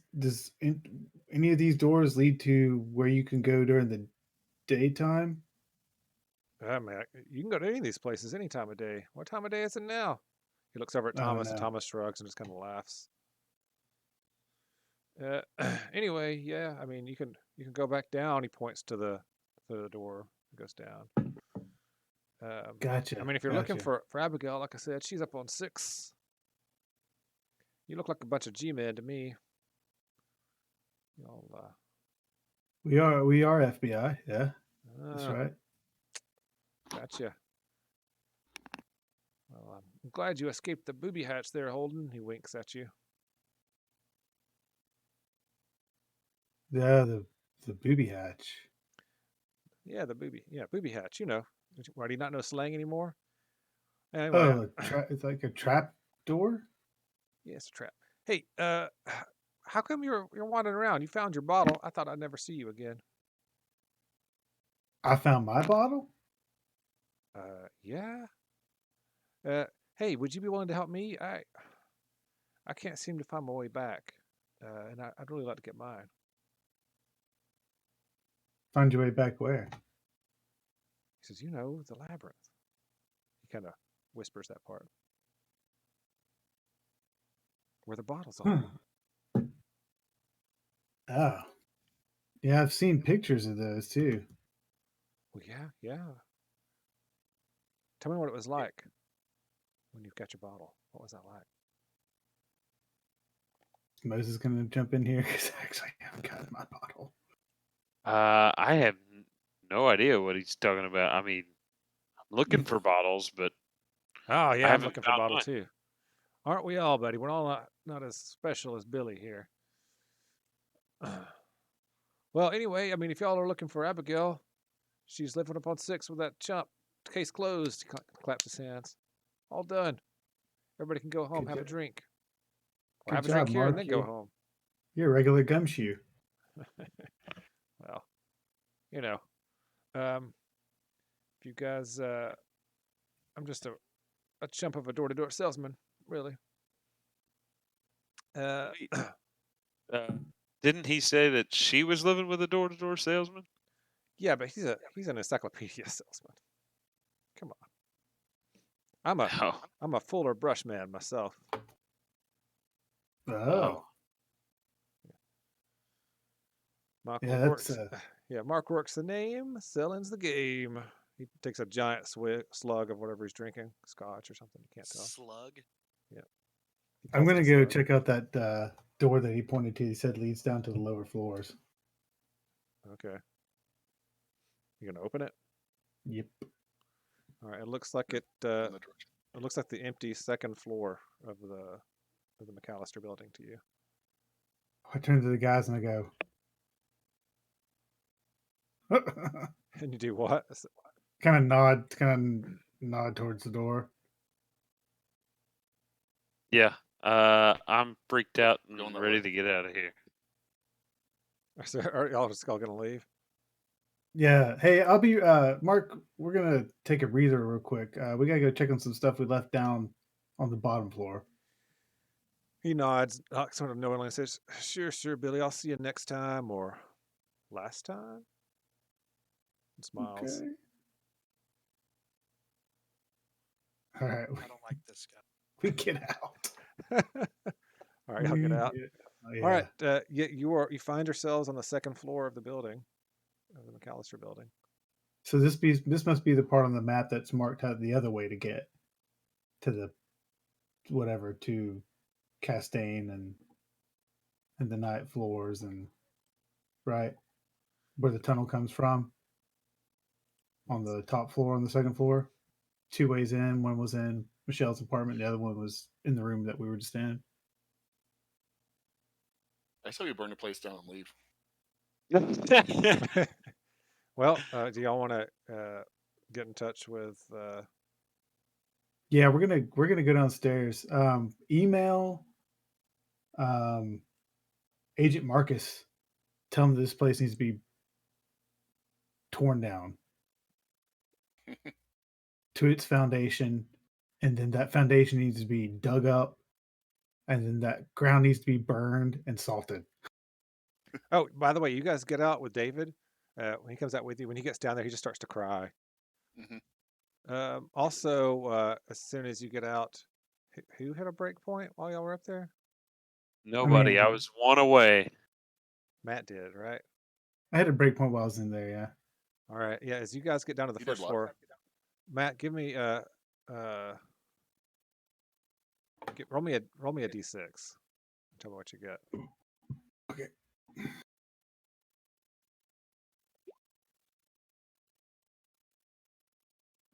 any of these doors lead to where you can go during the daytime? Man, you can go to any of these places any time of day. What time of day is it now? He looks over at I don't Thomas, and know. Thomas shrugs and just kind of laughs. Anyway, yeah, I mean, you can go back down. He points to the door that goes down. Gotcha. I mean, if you're looking gotcha. for Abigail, like I said, she's up on 6. You look like a bunch of G-men to me. Y'all, we are FBI. Yeah, that's ah, right. Gotcha. Well, I'm glad you escaped the booby hatch there, Holden. He winks at you. Yeah, the booby hatch. Yeah, booby hatch. You know, why do you not know slang anymore? Anyway, Oh, it's like a trap door. yeah, it's a trap. Hey, how come you're wandering around? You found your bottle. I thought I'd never see you again. I found my bottle. Yeah. Hey, would you be willing to help me? I can't seem to find my way back, and I'd really like to get mine. Find your way back where? He says, the labyrinth. He kind of whispers that part. Where the bottles are. Oh, yeah, I've seen pictures of those too. Well, yeah. Tell me what it was like when you've got your bottle. What was that like? Moses is gonna jump in here because I actually haven't gotten my bottle. I have no idea what he's talking about. I mean, I'm looking for bottles, but Oh, yeah, I'm haven't looking for a found bottle mine. too. Aren't we all, buddy? We're all not as special as Billy here. Well, anyway, I mean, if y'all are looking for Abigail, she's living up on 6 with that chump. Case closed. He claps his hands. All done. Everybody can go home, Good have a job. drink. Or Good have a drink job, here and Mark. then go home. You're a regular gumshoe. Well, if you guys, I'm just a chump of a door-to-door salesman, really. Didn't he say that she was living with a door-to-door salesman? Yeah, but he's an encyclopedia salesman. Come on. No. I'm a Fuller brush man myself. Oh, Mark yeah, works. that's Mark works the name, selling's the game. He takes a giant slug of whatever he's drinking, scotch or something. You can't tell. Slug. He I'm calls it gonna a go slug. check out that door that he pointed to. He said leads down to the lower floors. Okay. You gonna open it? Yep. All right. It looks like it. In that direction. It looks like the empty second floor of the McAllister building to you. I turn to the guys and I go, And you do what? kind of nod towards the door. Yeah. I'm freaked out and Going that ready way. to get out of here. So are y'all just all gonna leave? Yeah. Hey, I'll be Mark. We're gonna take a breather real quick. We gotta go check on some stuff we left down on the bottom floor. He nods, sort of knowingly, and says, "Sure, Billy. I'll see you next time or last time." And smiles. Okay. All right, I don't like this guy. we get out. All right, I'll get We out. oh, All right, yeah. you find yourselves on the second floor of the building, of the McAllister building. So this must be the part on the map that's marked out the other way to get to the whatever to Castaigne and the night floors and right where the tunnel comes from on the top floor on the second floor. Two ways in. One was in Michelle's apartment. The other one was in the room that we were just in. I say we burn the place down and leave. Well, do y'all want to get in touch with? Yeah, we're gonna go downstairs. Email Agent Marcus. Tell him this place needs to be torn down to its foundation, and then that foundation needs to be dug up, and then that ground needs to be burned and salted. Oh, by the way, you guys get out with David. When he comes out with you, when he gets down there, he just starts to cry. Mhm. Also, as soon as you get out, who hit a break point while y'all were up there? Nobody. I mean- was one away. Matt did, right? I had a break point while I was in there. Yeah. All right. Yeah. As you guys get down to the You did first what? floor, Matt, give me roll me a d6. Tell me what you get. Okay.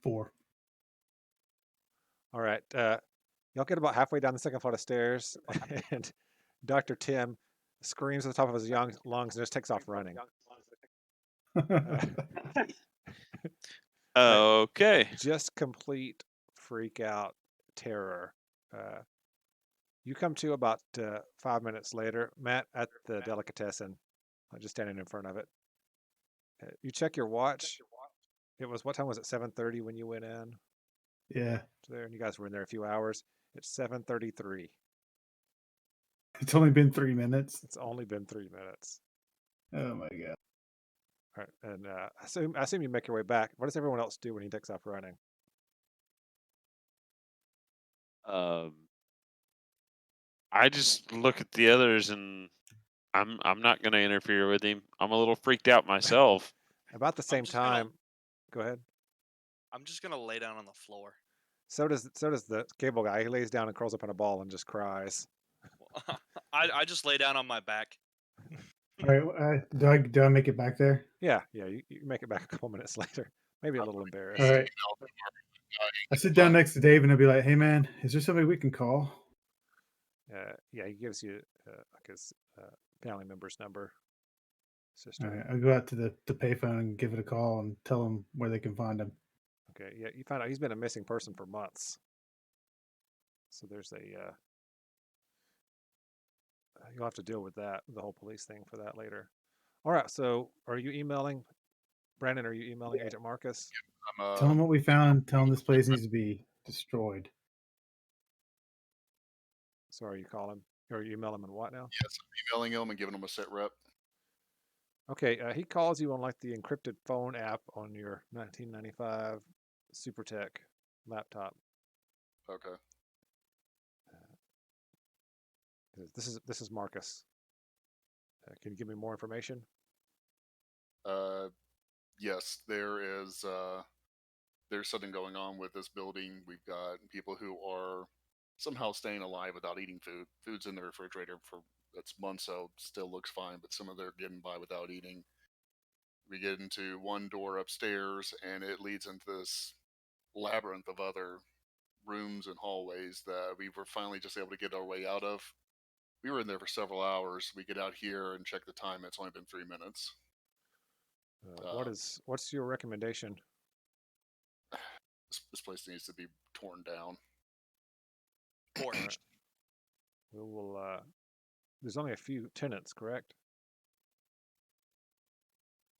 Four. All right. Y'all get about halfway down the second flight of stairs, and Dr. Tim screams at the top of his lungs and just takes off running. Okay. Just complete freak out terror. You come to about 5 minutes later, Matt, at the delicatessen, just standing in front of it. You check your watch. It was, what time was it? 7:30 when you went in Yeah. there, and you guys were in there a few hours. It's 7:33. It's only been 3 minutes. It's only been 3 minutes. Oh my god. All right, and I assume you make your way back. What does everyone else do when he takes off running? I just look at the others, and I'm not going to interfere with him. I'm a little freaked out myself. About the same just gonna- time, go ahead. I'm just gonna lay down on the floor. So does the cable guy. He lays down and curls up in a ball and just cries. I just lay down on my back. All right. Do I make it back there? Yeah, you make it back a couple minutes later. Maybe a little embarrassed. All right. I sit down next to Dave and I'll be like, "Hey man, is there somebody we can call?" Yeah, he gives you like his family member's number. All Sister. right. I'll go out to the payphone and give it a call and tell them where they can find him. Okay, yeah, you find out he's been a missing person for months. So there's a you'll have to deal with that, the whole police thing for that later. All right, so are you emailing Brandon? Are you emailing Agent Marcus? Tell them what we found. Tell them this place needs to be destroyed. So are you calling or you email him and what now? Yes, I'm emailing him and giving him a set rep. Okay, he calls you on like the encrypted phone app on your 1995 SuperTech laptop. Okay. This is Marcus. Can you give me more information? Yes, there is. There's something going on with this building. We've got people who are somehow staying alive without eating food. Food's in the refrigerator for that's months old, still looks fine, but some of them are getting by without eating. We get into one door upstairs, and it leads into this labyrinth of other rooms and hallways that we were finally just able to get our way out of. We were in there for several hours. We get out here and check the time. It's only been 3 minutes. What's your recommendation? This place needs to be torn down. Torched. We will. There's only a few tenants, correct?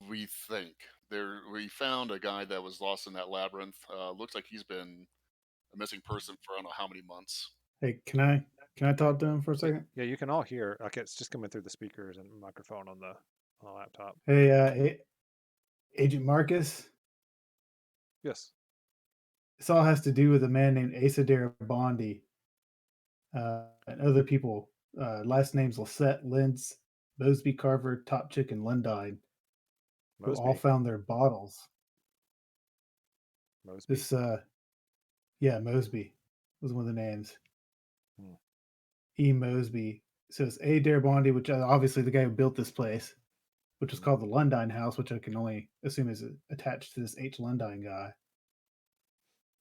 We think we found a guy that was lost in that labyrinth. Looks like he's been a missing person for I don't know how many months. Hey, can I Can I talk to him for a second? Yeah, you can all hear. Like it's just coming through the speakers and microphone on the laptop. Hey, Agent Marcus. Yes. This all has to do with a man named Asa Bondi and other people. Last names Lissette, Lentz, Mosby, Carver, Top Chick, and Lundine, who all Mosby. found their bottles. Mosby. This, yeah, Mosby was one of the names. Hmm. E. Mosby. So it's A. Bondi, which obviously the guy who built this place, which was Mhm. called the Lundine House, which I can only assume is attached to this H. Lundine guy.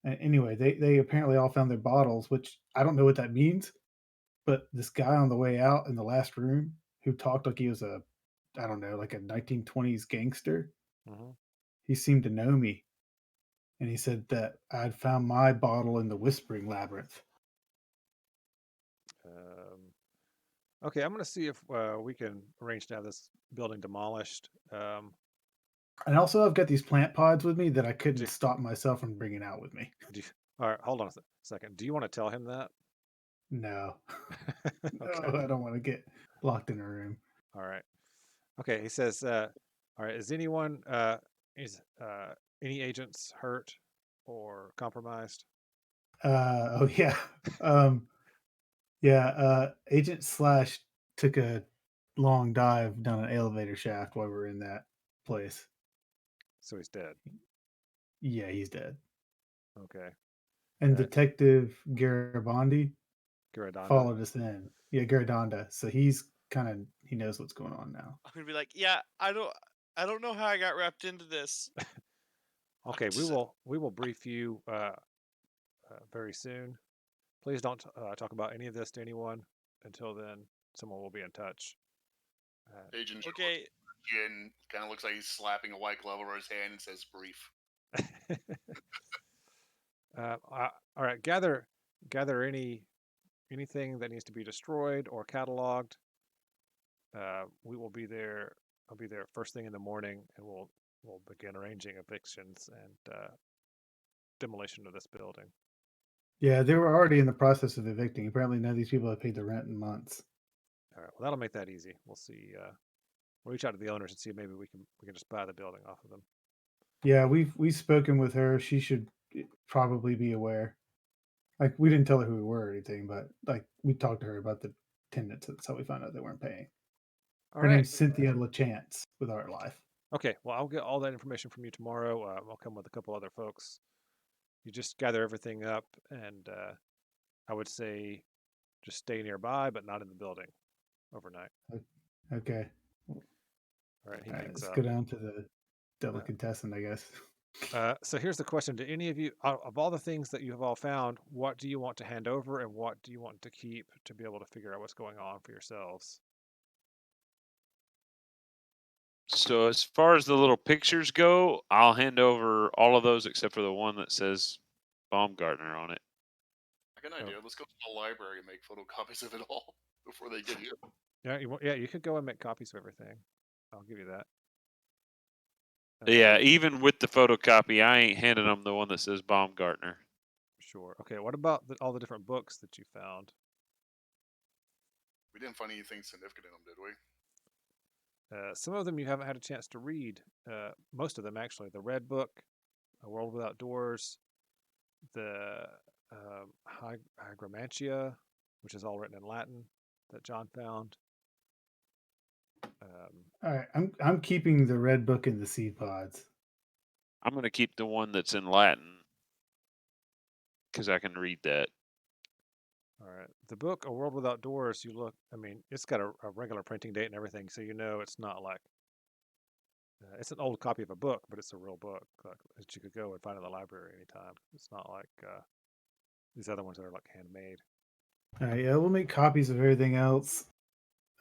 Anyway, they apparently all found their bottles, which I don't know what that means. But this guy on the way out in the last room who talked like he was I don't know, like a 1920s gangster, Mhm. he seemed to know me. And he said that I'd found my bottle in the Whispering Labyrinth. Okay, I'm going to see if we can arrange to have this building demolished. And also, I've got these plant pods with me that I couldn't Do- stop myself from bringing out with me. All right, hold on a second. Do you want to tell him that? No, no, Okay. I don't want to get locked in a room. All right. Okay. He says, all right, is anyone, any agents hurt or compromised? Oh yeah, Agent Slash took a long dive down an elevator shaft while we were in that place. So he's dead. Yeah, he's dead. Okay. And Uh, Detective Garibaldi Garadonda. followed us in. Yeah, Garadonda. So he's he knows what's going on now. I'm gonna be like, yeah, I don't know how I got wrapped into this. Okay, we will brief you very soon. Please don't talk about any of this to anyone. Until then, someone will be in touch. Agent Joe Okay, Jin kind of looks like he's slapping a white glove over his hand and says brief. All right, gather anything that needs to be destroyed or cataloged. We will be there. I'll be there first thing in the morning, and we'll begin arranging evictions and demolition of this building. Yeah, they were already in the process of evicting. Apparently, none of these people have paid the rent in months. All right, well that'll make that easy. We'll see. We'll reach out to the owners and see if maybe we can just buy the building off of them. Yeah, we've spoken with her. She should probably be aware. Like, we didn't tell her who we were or anything, but like we talked to her about the tenants. That's how we found out they weren't paying. All Her right. name's Cynthia LaChance with Art Life. Okay. Well, I'll get all that information from you tomorrow. I'll come with a couple other folks. You just gather everything up, and I would say just stay nearby, but not in the building overnight. Okay. All right. He All right, hangs let's up. go down to the delicatessen, I guess. So here's the question: do any of you, of all the things that you have all found, what do you want to hand over, and what do you want to keep to be able to figure out what's going on for yourselves? So as far as the little pictures go, I'll hand over all of those except for the one that says Baumgartner on it. I got an idea. Let's go to the library and make photocopies of it all before they get here. Yeah, you could go and make copies of everything. I'll give you that. Yeah, even with the photocopy, I ain't handing them the one that says Baumgartner. Sure. Okay. What about all the different books that you found? We didn't find anything significant in them, did we? Some of them you haven't had a chance to read. Most of them, actually. The Red Book, A World Without Doors, the Hygromantia, which is all written in Latin, that John found. All right, I'm keeping the red book and the seed pods. I'm going to keep the one that's in Latin because I can read that. All right. The book, A World Without Doors, I mean, it's got a regular printing date and everything, so you know it's not like, it's an old copy of a book, but it's a real book that you could go and find in the library anytime. It's not like these other ones that are like handmade. All right, yeah, we'll make copies of everything else.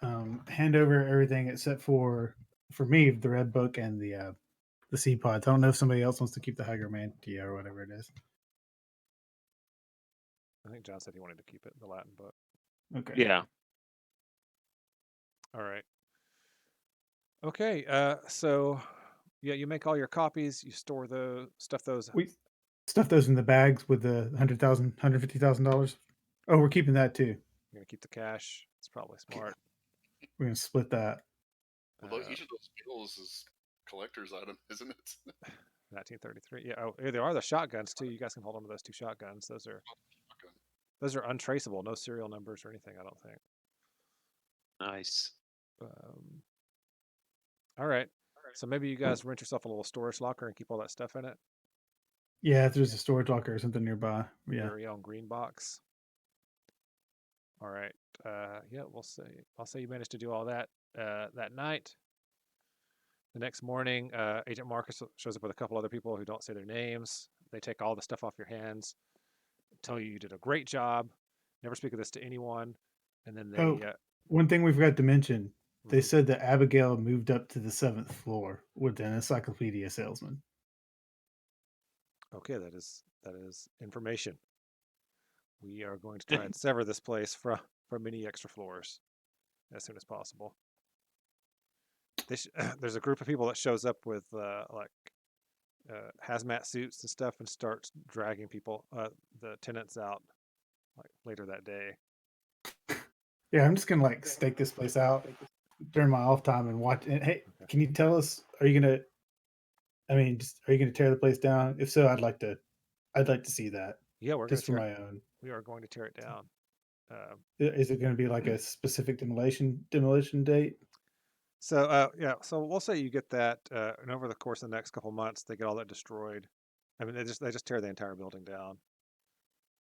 Hand over everything except for me, the red book and the seed pods. I don't know if somebody else wants to keep the Hygromantia or whatever it is. I think John said he wanted to keep it, the Latin book. Okay. Yeah. All right. Okay. So, yeah, you make all your copies. You store stuff those. We stuff those in the bags with the $150,000. Oh, we're keeping that too. You're gonna keep the cash. It's probably smart. We're gonna split that. Although Uh, each of those bills is collector's item, isn't it? 1933. Yeah. Oh, there are the shotguns too. You guys can hold on to those 2 shotguns. Those are untraceable. No serial numbers or anything. I don't think. Nice. All right. So maybe you guys rent yourself a little storage locker and keep all that stuff in it. Yeah, if there's a storage locker or something nearby. Yeah. Very own green box. All right. Yeah, we'll say. I'll say you managed to do all that that night. The next morning, Agent Marcus shows up with a couple other people who don't say their names. They take all the stuff off your hands, tell you did a great job. Never speak of this to anyone, and then they. Oh, one thing we forgot to mention. They Mhm. said that Abigail moved up to the 7th floor with an encyclopedia salesman. Okay, that is information. We are going to try and sever this place from any extra floors as soon as possible. There's a group of people that shows up with hazmat suits and stuff and starts dragging people, the tenants out, like later that day. Yeah, I'm just gonna like stake this place out during my off time and watch. And hey, can you tell us? Are you gonna? I mean, are you gonna tear the place down? If so, I'd like to see that Yeah, we're just for going to my own. we are going to tear it down. Is it going to be like a specific demolition date? So we'll say you get that, and over the course of the next couple months, they get all that destroyed. I mean, they just tear the entire building down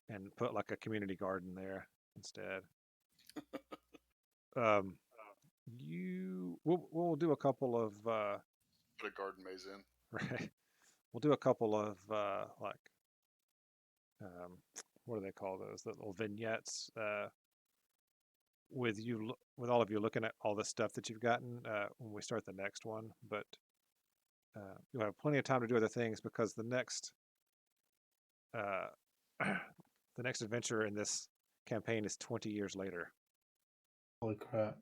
and put like a community garden there instead. We'll do a couple of Put a garden maze in. right. We'll do a couple of what do they call those? The little vignettes with all of you looking at all the stuff that you've gotten when we start the next one. But you'll have plenty of time to do other things because the next the next adventure in this campaign is 20 years later. Holy crap!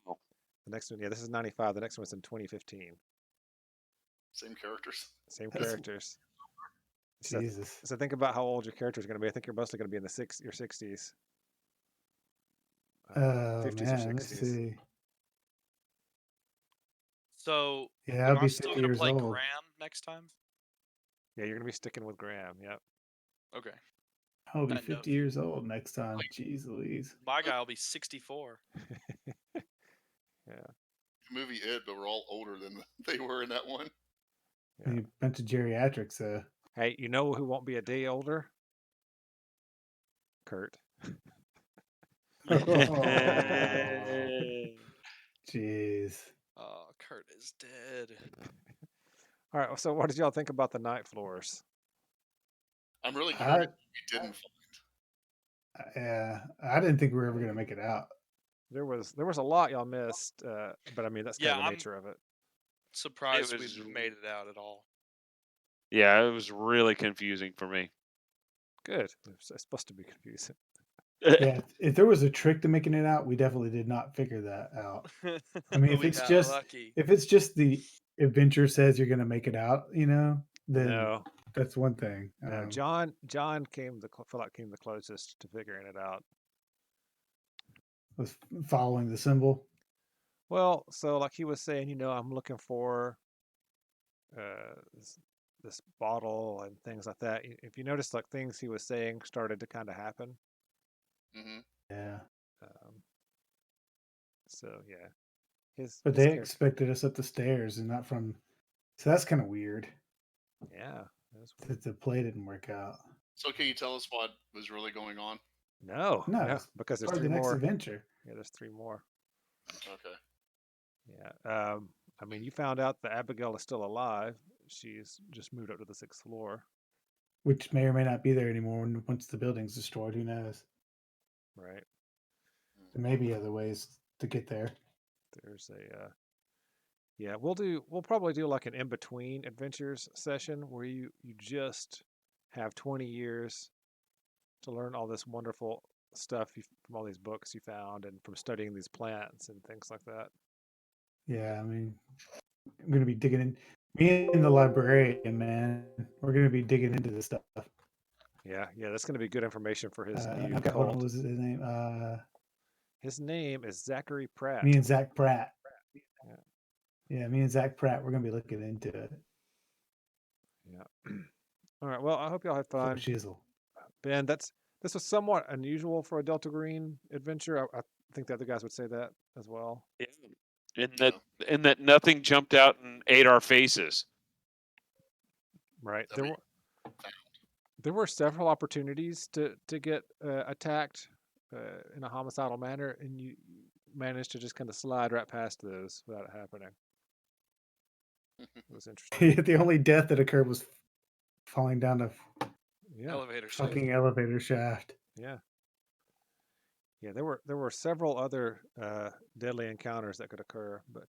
The next one, yeah, this is 95. The next one's in 2015. Same characters. Same That's- characters. Jesus. So think about how old your character is going to be. I think you're mostly going to be in your 60s. Oh 50s or man, let's 60s. see. So Yeah, am I'll I be still 50 gonna years play old. Graham next time? Yeah, you're going to be sticking with Graham. Yep. Okay. I'll be I know. 50 years old next time. Jeez Louise. My guy will be 64. Yeah. The movie It, but we're all older than they were in that one. Yeah. A bunch of geriatrics. Hey, you know who won't be a day older? Kurt. Jeez. Oh, Kurt is dead. All right. So, what did y'all think about the night floors? I'm really I- curious what we didn't find. Yeah, I didn't think we were ever gonna make it out. There was a lot y'all missed, but I mean that's kind Yeah, of the I'm- nature of it. Surprised was- we made it out at all. Yeah, it was really confusing for me. Good. It's supposed to be confusing. Yeah, if there was a trick to making it out, we definitely did not figure that out. I mean, if We it's got just lucky. if it's just the adventure says you're gonna make it out, then No, that's one thing. no. John came the closest to figuring it out. Was following the symbol. Well, so like he was saying, I'm looking for this bottle and things like that. If you notice, like things he was saying started to kind of happen. Hmm. Yeah, So yeah, his but his they character- expected us up the stairs and not from. So that's kind of weird. yeah. that was weird. That the play didn't work out. So can you tell us what was really going on? No, No, no, it's because there's Part of 3 the next more. adventure. Yeah, there's 3 more. Okay. Yeah. I mean, you found out that Abigail is still alive. She's just moved up to the 6th floor. Which may or may not be there anymore once the building's destroyed. Who knows? Right. There may be other ways to get there. There's a yeah, we'll probably do like an in-between adventures session where you just have 20 years to learn all this wonderful stuff from all these books you found and from studying these plants and things like that. Yeah, I mean, I'm gonna be digging in. Me and the librarian, man, we're gonna be digging into this stuff. Yeah, that's going to be good information for his new Hold on, what cult. was his name? His name is Zachary Pratt. Me and Zach Pratt. Yeah. Yeah, me and Zach Pratt. We're gonna be looking into it. Yeah. All right. Well, I hope y'all had For fun. shizzle. Ben, this was somewhat unusual for a Delta Green adventure. I think the other guys would say that as well. Yeah. In that nothing jumped out and ate our faces. Right. That we There were several opportunities to get attacked in a homicidal manner, and you managed to just kind of slide right past those without it happening. It was interesting. The only death that occurred was falling down a Yeah. Elevator shaft. fucking elevator shaft. Yeah. Yeah, there were several other deadly encounters that could occur, but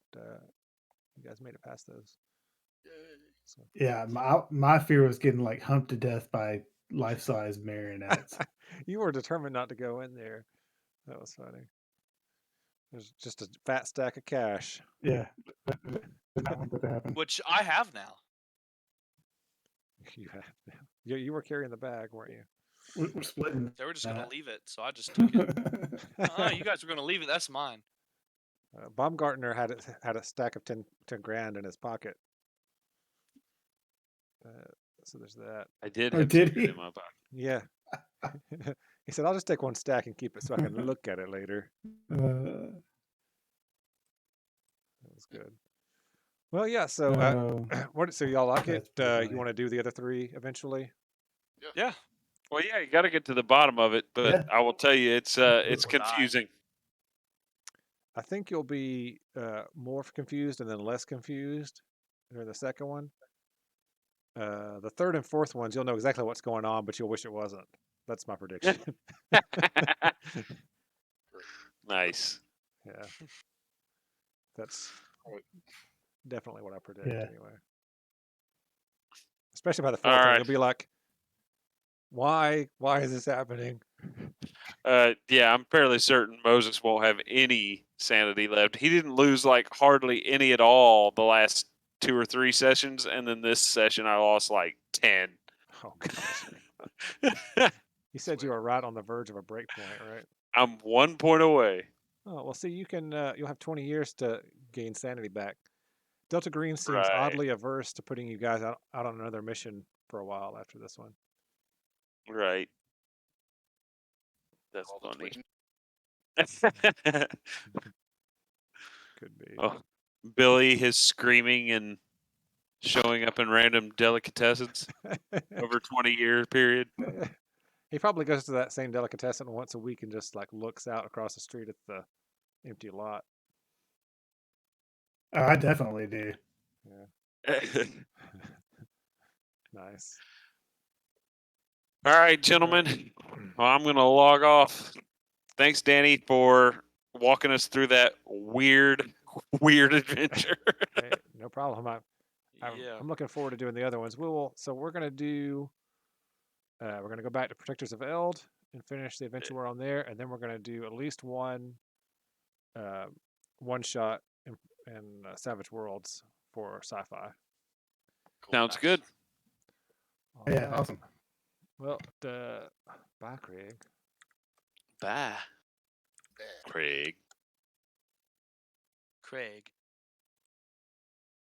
you guys made it past those. Yay. So. Yeah, my fear was getting like humped to death by life-size marionettes. You were determined not to go in there. That was funny. There's just a fat stack of cash. Yeah, did not want that to happen. Which I have now. You have. You were carrying the bag, weren't you? We're splitting. They were just gonna that. leave it, so I just took it. You guys were gonna leave it. That's mine. Baumgartner had a stack of 10 grand in his pocket. So there's that. I did Oh, have did some he? in my pocket. Yeah. He said, "I'll just take one stack and keep it so I can look at it later." That was good. Well, yeah. So, what? So y'all like it? That's pretty You funny. want to do the other three eventually? Yeah. Well, yeah, you got to get to the bottom of it, but Yeah. I will tell you, it's Die. confusing. I think you'll be more confused and then less confused during the second one. The third and fourth ones, you'll know exactly what's going on, but you'll wish it wasn't. That's my prediction. Nice. Yeah. That's definitely what I predict Yeah. anyway. Especially by the All fourth one. right. You'll be like, why is this happening? Yeah, I'm fairly certain Moses won't have any sanity left. He didn't lose like hardly any at all the last 2 or 3 sessions, and then this session I lost like 10. Oh gosh. You said you were right on the verge of a break point, right? I'm 1 point away. Oh, well, see, you can, you'll have 20 years to gain sanity back. Delta Green seems Right. oddly averse to putting you guys out on another mission for a while after this one. Right. That's all the funny. twitching. Could be. Oh, Billy, his screaming and showing up in random delicatessens over 20-year period. He probably goes to that same delicatessen once a week and just like looks out across the street at the empty lot. Oh, I definitely do. Nice. All right, gentlemen. Well, I'm going to log off. Thanks, Danny, for walking us through that weird adventure. Hey, no problem. I'm looking forward to doing the other ones. So we're gonna do. We're gonna go back to Protectors of Eld and finish the adventure we're on there, and then we're gonna do at least one shot in Savage Worlds for sci-fi. Cool. Sounds Nice. good. Yeah, Alright. awesome. Well, bye, Craig. Bye, Yeah. Craig. Craig.